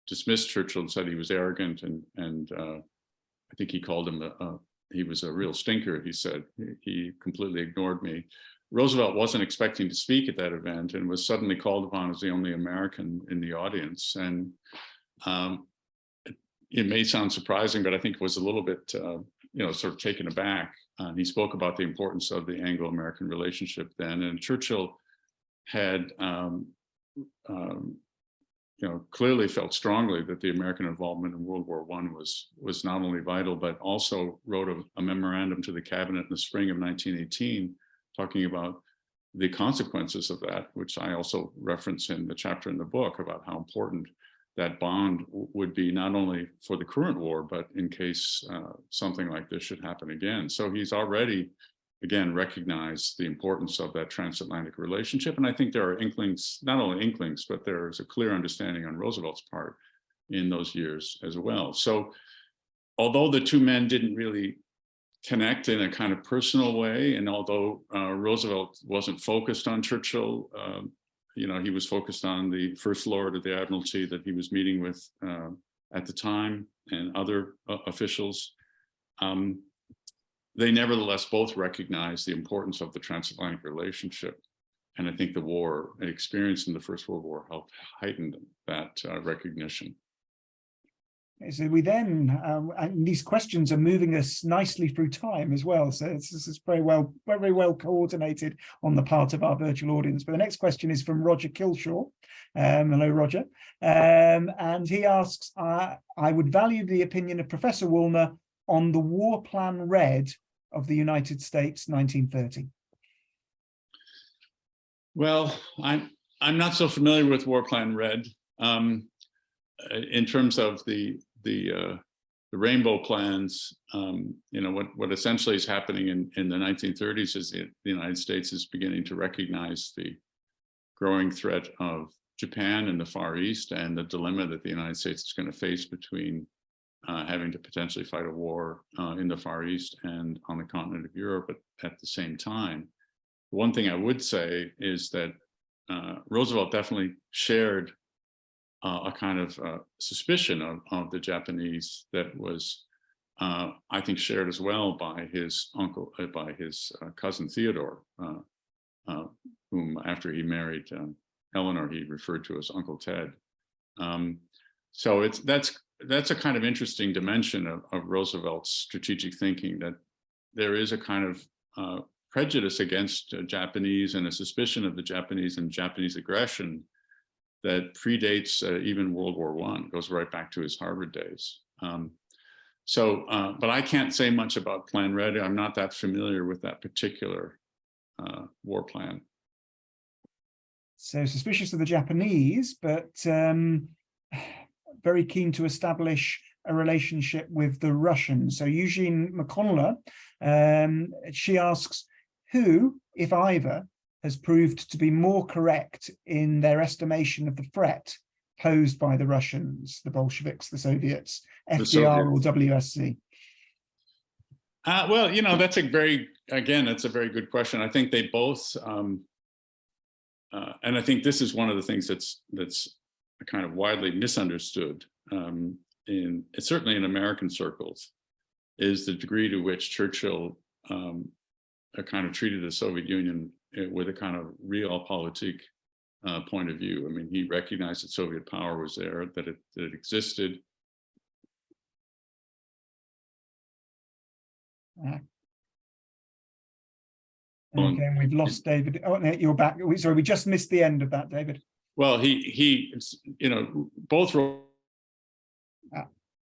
dismissed Churchill and said he was arrogant, and I think he called him he was a real stinker. He said he completely ignored me. Roosevelt wasn't expecting to speak at that event and was suddenly called upon as the only American in the audience. And it may sound surprising, but I think it was a little bit, sort of taken aback. He spoke about the importance of the Anglo-American relationship then, and Churchill had, clearly felt strongly that the American involvement in World War I was not only vital, but also wrote a memorandum to the cabinet in the spring of 1918, talking about the consequences of that, which I also reference in the chapter in the book about how important that bond would be, not only for the current war, but in case something like this should happen again. So he's already, again, recognized the importance of that transatlantic relationship. And I think there are inklings, not only inklings, but there is a clear understanding on Roosevelt's part in those years as well. So although the two men didn't really connect in a kind of personal way, and although Roosevelt wasn't focused on Churchill, he was focused on the First Lord of the Admiralty that he was meeting with at the time, and other officials. They nevertheless both recognized the importance of the transatlantic relationship. And I think the war experience in the First World War helped heighten that recognition. So we then, and these questions are moving us nicely through time as well. So this is very well coordinated on the part of our virtual audience. But the next question is from Roger Kilshaw. Hello, Roger. And he asks, I would value the opinion of Professor Woolner on the War Plan Red of the United States, 1930. What I'm not so familiar with War Plan Red. In terms of the rainbow plans, what essentially is happening in the 1930s is the United States is beginning to recognize the growing threat of Japan in the Far East, and the dilemma that the United States is going to face between having to potentially fight a war in the Far East and on the continent of Europe at the same time. One thing I would say is that Roosevelt definitely shared a kind of suspicion of the Japanese that was, I think, shared as well by his uncle, by his cousin Theodore, whom, after he married Eleanor, he referred to as Uncle Ted. So that's a kind of interesting dimension of Roosevelt's strategic thinking, that there is a kind of prejudice against Japanese and a suspicion of the Japanese and Japanese aggression that predates even World War I, goes right back to his Harvard days. But I can't say much about Plan Red. I'm not that familiar with that particular war plan. So suspicious of the Japanese, but very keen to establish a relationship with the Russians. So Eugene McConnell, she asks, who, if either, has proved to be more correct in their estimation of the threat, opposed by the Russians, the Bolsheviks, the Soviets, The FDR or Soviets. WSC? Well, that's a very good question. I think they both, and I think this is one of the things that's kind of widely misunderstood certainly in American circles, is the degree to which Churchill kind of treated the Soviet Union with a kind of realpolitik point of view. I mean, he recognized that Soviet power was there, that it existed. Okay, and we've lost David. Oh, no, you're back. Sorry, we just missed the end of that, David. Well, he both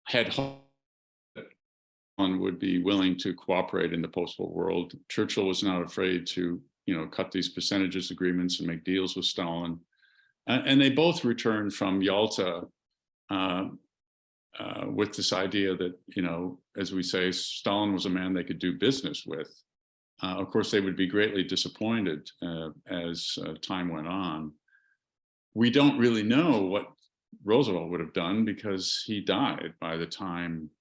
had hoped that one would be willing to cooperate in the post-war world. Churchill was not afraid to, cut these percentages agreements and make deals with Stalin. And they both returned from Yalta with this idea that, as we say, Stalin was a man they could do business with. Of course, they would be greatly disappointed as time went on. We don't really know what Roosevelt would have done because he died by the time,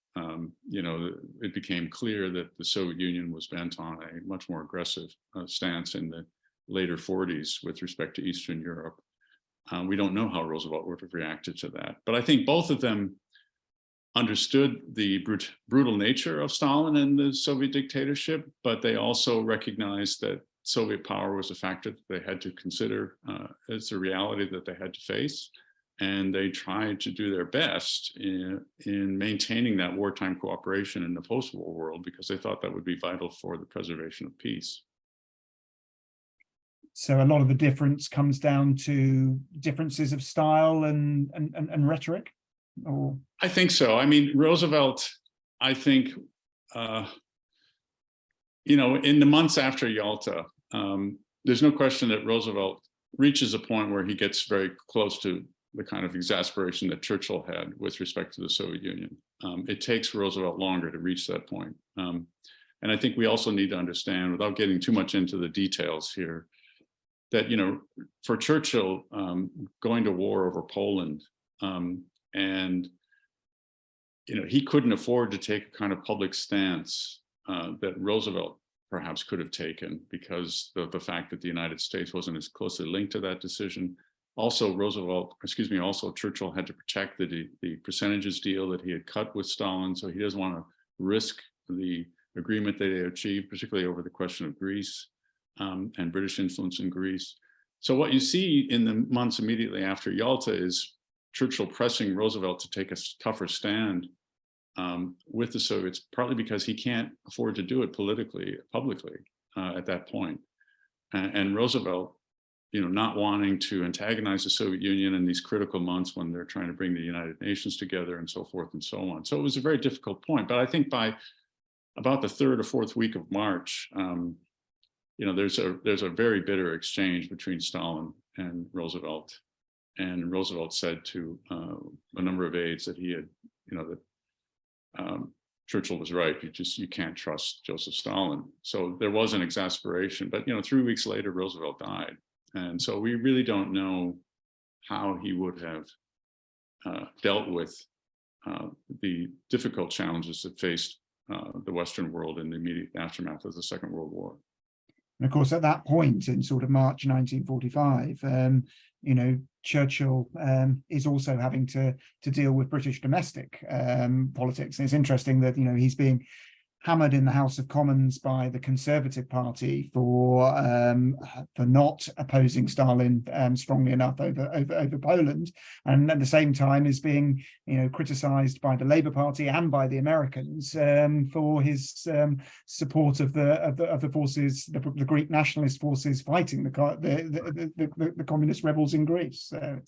it became clear that the Soviet Union was bent on a much more aggressive stance in the later 40s with respect to Eastern Europe. We don't know how Roosevelt would have reacted to that. But I think both of them understood the brutal nature of Stalin and the Soviet dictatorship, but they also recognized that Soviet power was a factor that they had to consider as a reality that they had to face. And they tried to do their best in maintaining that wartime cooperation in the post-war world because they thought that would be vital for the preservation of peace. So a lot of the difference comes down to differences of style and rhetoric? Or... I think so. I mean, Roosevelt, I think, in the months after Yalta, there's no question that Roosevelt reaches a point where he gets very close to the kind of exasperation that Churchill had with respect to the Soviet Union. It takes Roosevelt longer to reach that point. And I think we also need to understand, without getting too much into the details here, that, for Churchill, going to war over Poland, and he couldn't afford to take a kind of public stance that Roosevelt perhaps could have taken because of the fact that the United States wasn't as closely linked to that decision. Also, Churchill had to protect the percentages deal that he had cut with Stalin, so he doesn't want to risk the agreement that they achieved, particularly over the question of Greece and British influence in Greece. So what you see in the months immediately after Yalta is Churchill pressing Roosevelt to take a tougher stand with the Soviets, partly because he can't afford to do it publicly at that point. And Roosevelt, not wanting to antagonize the Soviet Union in these critical months when they're trying to bring the United Nations together and so forth and so on. So it was a very difficult point. But I think by about the 3rd or 4th week of March, there's a very bitter exchange between Stalin and Roosevelt. And Roosevelt said to a number of aides that he had, that Churchill was right. You can't trust Joseph Stalin. So there was an exasperation. But 3 weeks later, Roosevelt died. And so we really don't know how he would have dealt with the difficult challenges that faced the Western world in the immediate aftermath of the Second World War. And of course, at that point in sort of March 1945, Churchill is also having to deal with British domestic politics. And it's interesting that, he's being hammered in the House of Commons by the Conservative Party for not opposing Stalin strongly enough over Poland, and at the same time is being criticised by the Labour Party and by the Americans for his support of the forces, the Greek nationalist forces fighting the communist rebels in Greece. So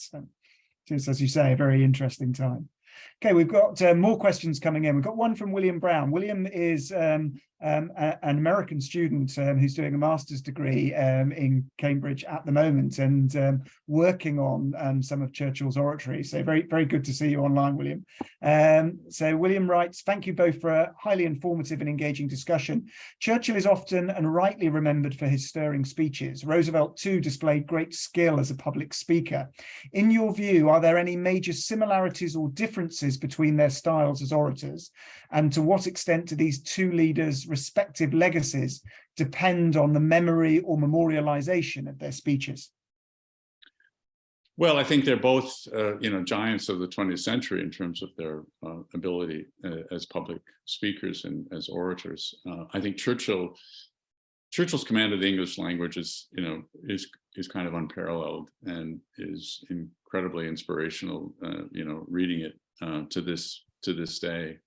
it's, as you say, a very interesting time. Okay, we've got more questions coming in. We've got one from William Brown. William is an American student who's doing a master's degree in Cambridge at the moment and working on some of Churchill's oratory. So very, very good to see you online, William. So William writes, thank you both for a highly informative and engaging discussion. Churchill is often and rightly remembered for his stirring speeches. Roosevelt too displayed great skill as a public speaker. In your view, are there any major similarities or differences between their styles as orators? And to what extent do these two leaders' respective legacies depend on the memory or memorialization of their speeches? Well, I think they're both, giants of the 20th century in terms of their ability as public speakers and as orators. I think Churchill's command of the English language is kind of unparalleled and is incredibly inspirational. Reading it to this day.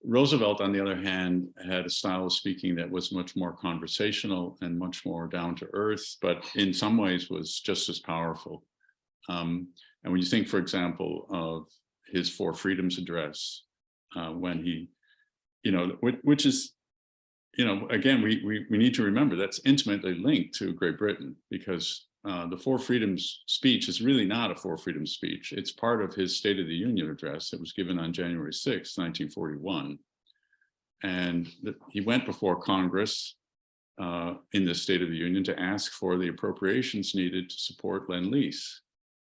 Roosevelt, on the other hand, had a style of speaking that was much more conversational and much more down to earth, but in some ways was just as powerful. And when you think, for example, of his Four Freedoms address, when he, which is, again, we need to remember that's intimately linked to Great Britain, because the Four Freedoms speech is really not a Four Freedoms speech. It's part of his State of the Union address that was given on January 6, 1941. And he went before Congress in the State of the Union to ask for the appropriations needed to support Lend-Lease.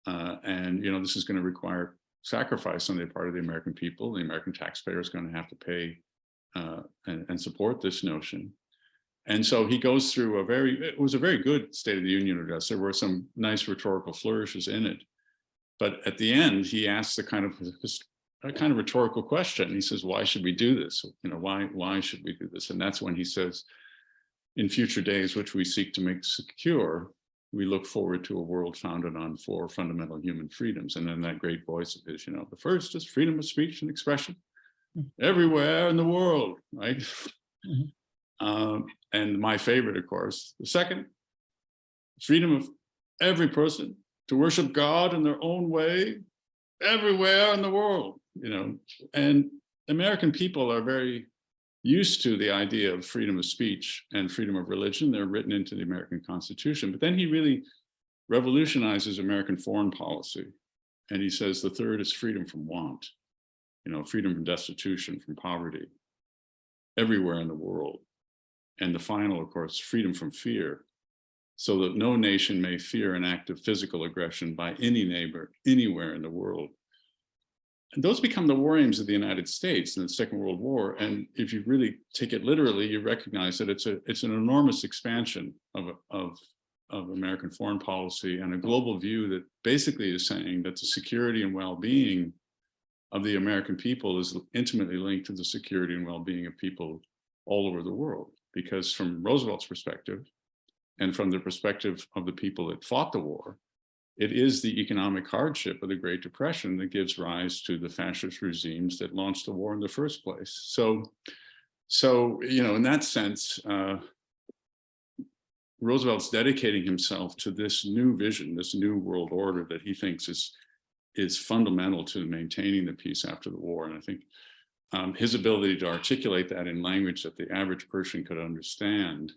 And this is going to require sacrifice on the part of the American people. The American taxpayer is going to have to pay and support this notion. And so he goes through it was a very good State of the Union address. There were some nice rhetorical flourishes in it. But at the end, he asks a kind of rhetorical question. He says, why should we do this? Why should we do this? And that's when he says, in future days, which we seek to make secure, we look forward to a world founded on four fundamental human freedoms. And then that great voice of his, the first is freedom of speech and expression everywhere in the world, right? Mm-hmm. And my favorite, of course, the second, freedom of every person to worship God in their own way everywhere in the world, and American people are very used to the idea of freedom of speech and freedom of religion. They're written into the American Constitution, but then he really revolutionizes American foreign policy. And he says the third is freedom from want, freedom from destitution, from poverty, everywhere in the world. And the final, of course, freedom from fear, so that no nation may fear an act of physical aggression by any neighbor anywhere in the world. And those become the war aims of the United States in the Second World War. And if you really take it literally, you recognize that it's an enormous expansion of American foreign policy and a global view that basically is saying that the security and well-being of the American people is intimately linked to the security and well-being of people all over the world. Because from Roosevelt's perspective, and from the perspective of the people that fought the war, it is the economic hardship of the Great Depression that gives rise to the fascist regimes that launched the war in the first place. So in that sense, Roosevelt's dedicating himself to this new vision, this new world order that he thinks is fundamental to maintaining the peace after the war. And I think his ability to articulate that in language that the average person could understand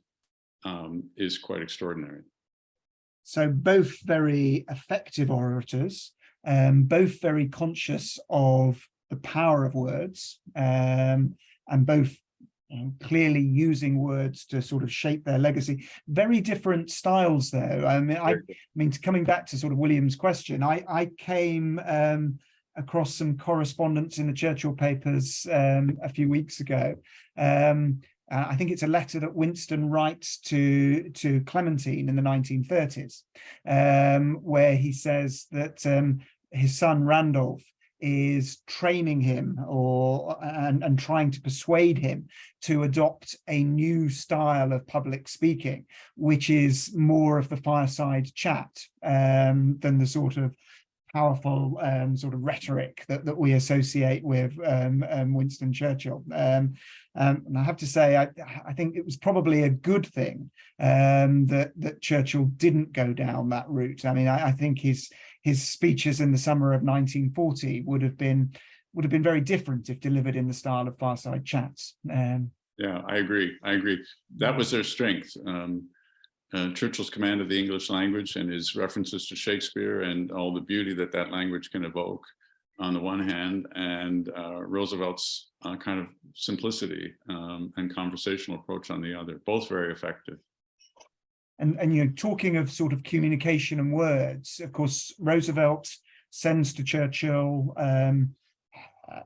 is quite extraordinary. So both very effective orators, both very conscious of the power of words, and both clearly using words to sort of shape their legacy. Very different styles, though. I mean, coming back to sort of William's question, I came across some correspondence in the Churchill papers a few weeks ago. I think it's a letter that Winston writes to Clementine in the 1930s, where he says that his son Randolph is training him and trying to persuade him to adopt a new style of public speaking, which is more of the fireside chat than the sort of powerful sort of rhetoric that we associate with Winston Churchill. And I have to say, I think it was probably a good thing that Churchill didn't go down that route. I mean, I think his speeches in the summer of 1940 would have been would have been very different if delivered in the style of fireside chats. Yeah, I agree. That was their strength. Churchill's command of the English language and his references to Shakespeare and all the beauty that that language can evoke on the one hand, and Roosevelt's kind of simplicity and conversational approach on the other, both very effective. And you know, talking of sort of communication and words, of course, Roosevelt sends to Churchill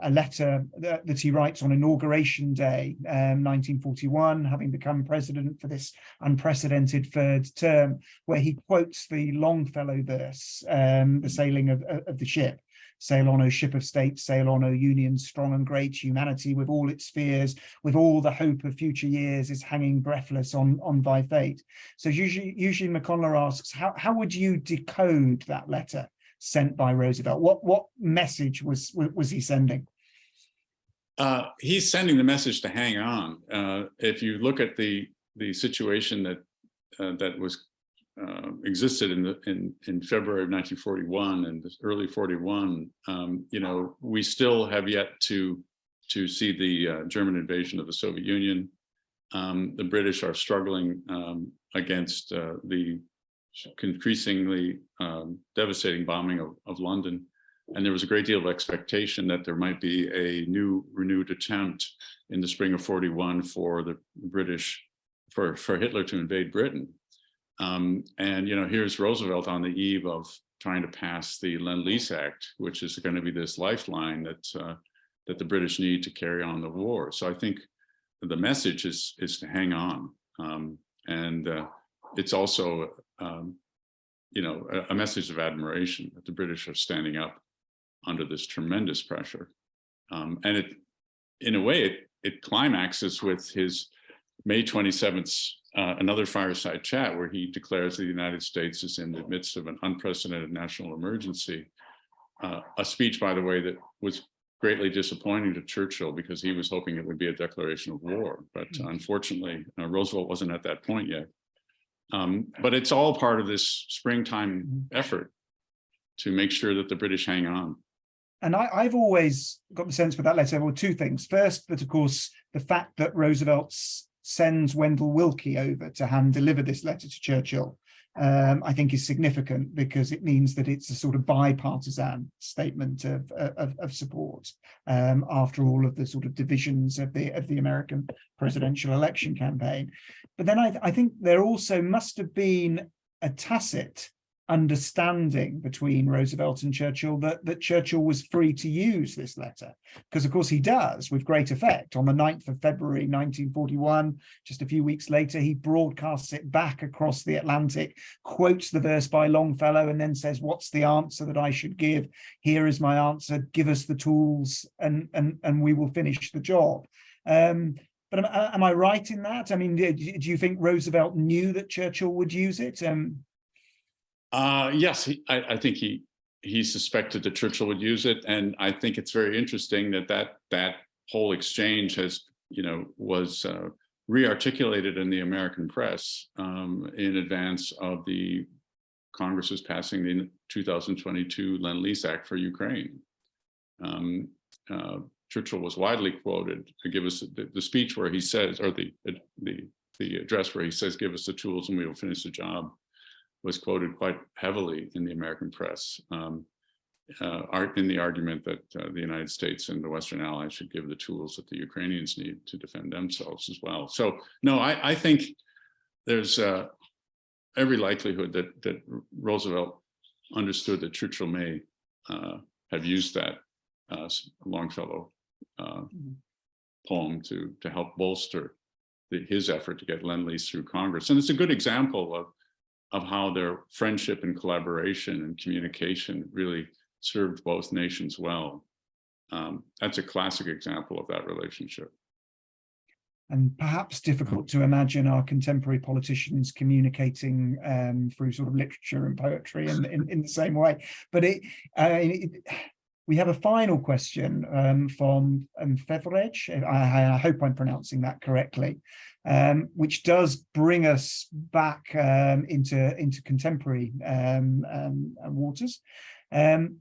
a letter that he writes on Inauguration Day, 1941, having become president for this unprecedented third term, where he quotes the Longfellow verse, the sailing of the ship. Sail on, O ship of state, sail on, O Union, strong and great. Humanity with all its fears, with all the hope of future years, is hanging breathless on thy fate. So Eugene McConnell asks, how would you decode that letter sent by Roosevelt? What message was he sending? He's sending the message to hang on. If you look at the situation that was existed in February of 1941 and early 41, you know, we still have yet to see the German invasion of the Soviet Union. The British are struggling against the increasingly devastating bombing of London. And there was a great deal of expectation that there might be a renewed attempt in the spring of 41 for the British, for Hitler to invade Britain. And, you know, here's Roosevelt on the eve of trying to pass the Lend-Lease Act, which is going to be this lifeline that the British need to carry on the war. So I think the message is to hang on. And it's also, you know, a message of admiration that the British are standing up under this tremendous pressure. And it, in a way, it climaxes with his May 27th, another fireside chat where he declares that the United States is in the midst of an unprecedented national emergency. A speech, by the way, that was greatly disappointing to Churchill because he was hoping it would be a declaration of war. But unfortunately, Roosevelt wasn't at that point yet. But it's all part of this springtime effort to make sure that the British hang on. And I've always got the sense with that letter, well, two things. First, that of course, the fact that Roosevelt sends Wendell Willkie over to hand deliver this letter to Churchill, I think is significant because it means that it's a sort of bipartisan statement of support after all of the sort of divisions of the American presidential election campaign. But then I think there also must have been a tacit understanding between Roosevelt and Churchill that Churchill was free to use this letter, because of course he does with great effect. On the 9th of February 1941, just a few weeks later, he broadcasts it back across the Atlantic, quotes the verse by Longfellow, and then says, what's the answer that I should give? Here is my answer, give us the tools and we will finish the job. But am I right in that? I mean, do you think Roosevelt knew that Churchill would use it? Yes, I think he suspected that Churchill would use it, and I think it's very interesting that whole exchange has, you know, was re-articulated in the American press in advance of the Congress's passing the 2022 Lend-Lease Act for Ukraine. Churchill was widely quoted to give us the speech where he says, or the address where he says, "Give us the tools and we will finish the job," was quoted quite heavily in the American press in the argument that the United States and the Western allies should give the tools that the Ukrainians need to defend themselves as well. So no, I think there's every likelihood that Roosevelt understood that Churchill may have used that Longfellow poem to help bolster his effort to get Lend-Lease through Congress. And it's a good example of how their friendship and collaboration and communication really served both nations well. That's a classic example of that relationship. And perhaps difficult to imagine our contemporary politicians communicating through sort of literature and poetry in the same way. But we have a final question from Fevrej. I hope I'm pronouncing that correctly, which does bring us back into contemporary waters.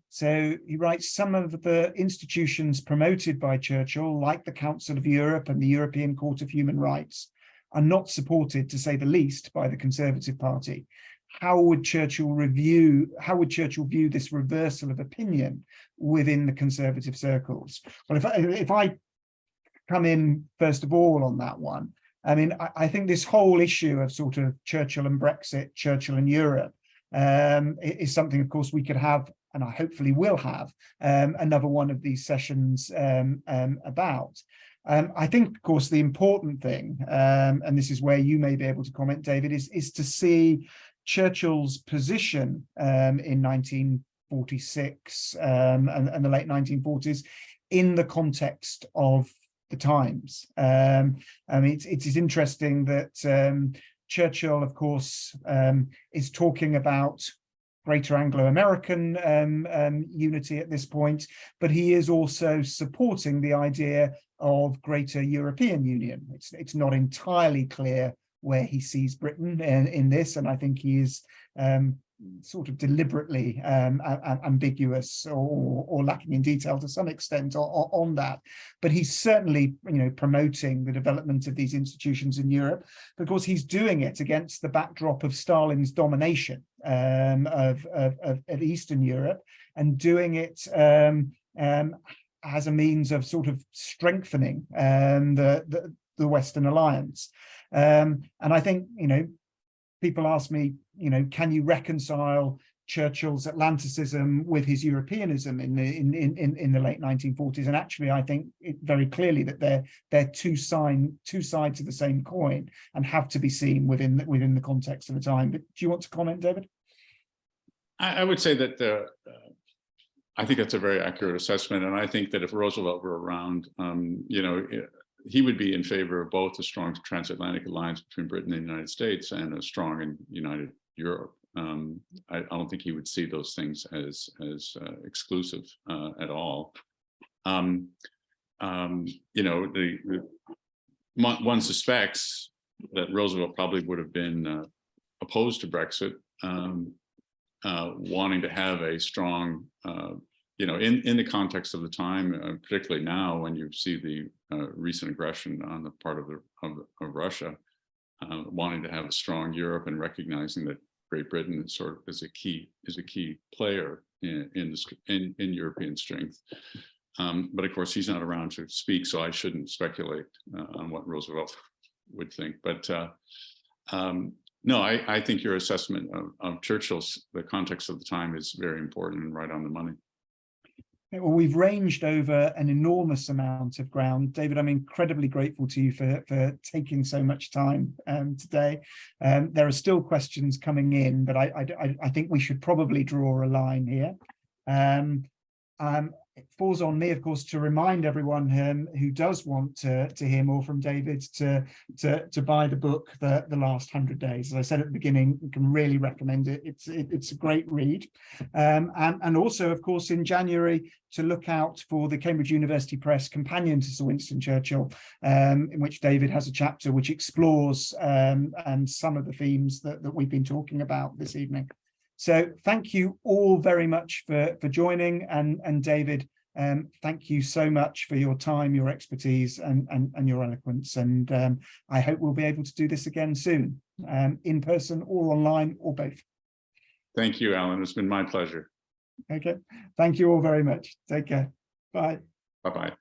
So he writes, some of the institutions promoted by Churchill, like the Council of Europe and the European Court of Human Rights, are not supported, to say the least, by the Conservative Party. How would Churchill view this reversal of opinion within the Conservative circles? Well, if I come in first of all on that one, I mean, I think this whole issue of sort of Churchill and Brexit, Churchill and Europe, is something, of course, we could have, and I hopefully will have, another one of these sessions about. I think, of course, the important thing, and this is where you may be able to comment, David, is to see Churchill's position in 1946 and the late 1940s in the context of the times. I mean, it is interesting that Churchill, of course, is talking about greater Anglo-American unity at this point, but he is also supporting the idea of greater European Union. It's not entirely clear where he sees Britain in this, and I think he is sort of deliberately ambiguous or lacking in detail to some extent on that. But he's certainly, promoting the development of these institutions in Europe, because he's doing it against the backdrop of Stalin's domination of Eastern Europe, and doing it as a means of sort of strengthening the Western alliance. And I think, people ask me, can you reconcile Churchill's Atlanticism with his Europeanism in the late 1940s? And actually, I think very clearly that they're two sides of the same coin and have to be seen within the context of the time. But do you want to comment, David? I would say that I think that's a very accurate assessment, and I think that if Roosevelt were around, he would be in favor of both a strong transatlantic alliance between Britain and the United States and a strong and united Europe. I don't think he would see those things as exclusive at all. One suspects that Roosevelt probably would have been opposed to Brexit, wanting to have a strong, in the context of the time, particularly now when you see the recent aggression on the part of Russia, wanting to have a strong Europe and recognizing that Great Britain is a key player in European strength. But of course, he's not around to speak, so I shouldn't speculate on what Roosevelt would think. But no, I think your assessment of Churchill's, the context of the time, is very important and right on the money. Well, we've ranged over an enormous amount of ground. David, I'm incredibly grateful to you for taking so much time today. There are still questions coming in, but I think we should probably draw a line here. It falls on me, of course, to remind everyone who does want to hear more from David to buy the book, The Last 100 Days. As I said at the beginning, we can really recommend it. It's a great read. And also, of course, in January, to look out for the Cambridge University Press companion to Sir Winston Churchill, in which David has a chapter which explores some of the themes that we've been talking about this evening. So thank you all very much for joining, and David, thank you so much for your time, your expertise, and your eloquence. And I hope we'll be able to do this again soon, in person or online or both. Thank you, Alan. It's been my pleasure. Okay. Thank you all very much. Take care. Bye. Bye-bye.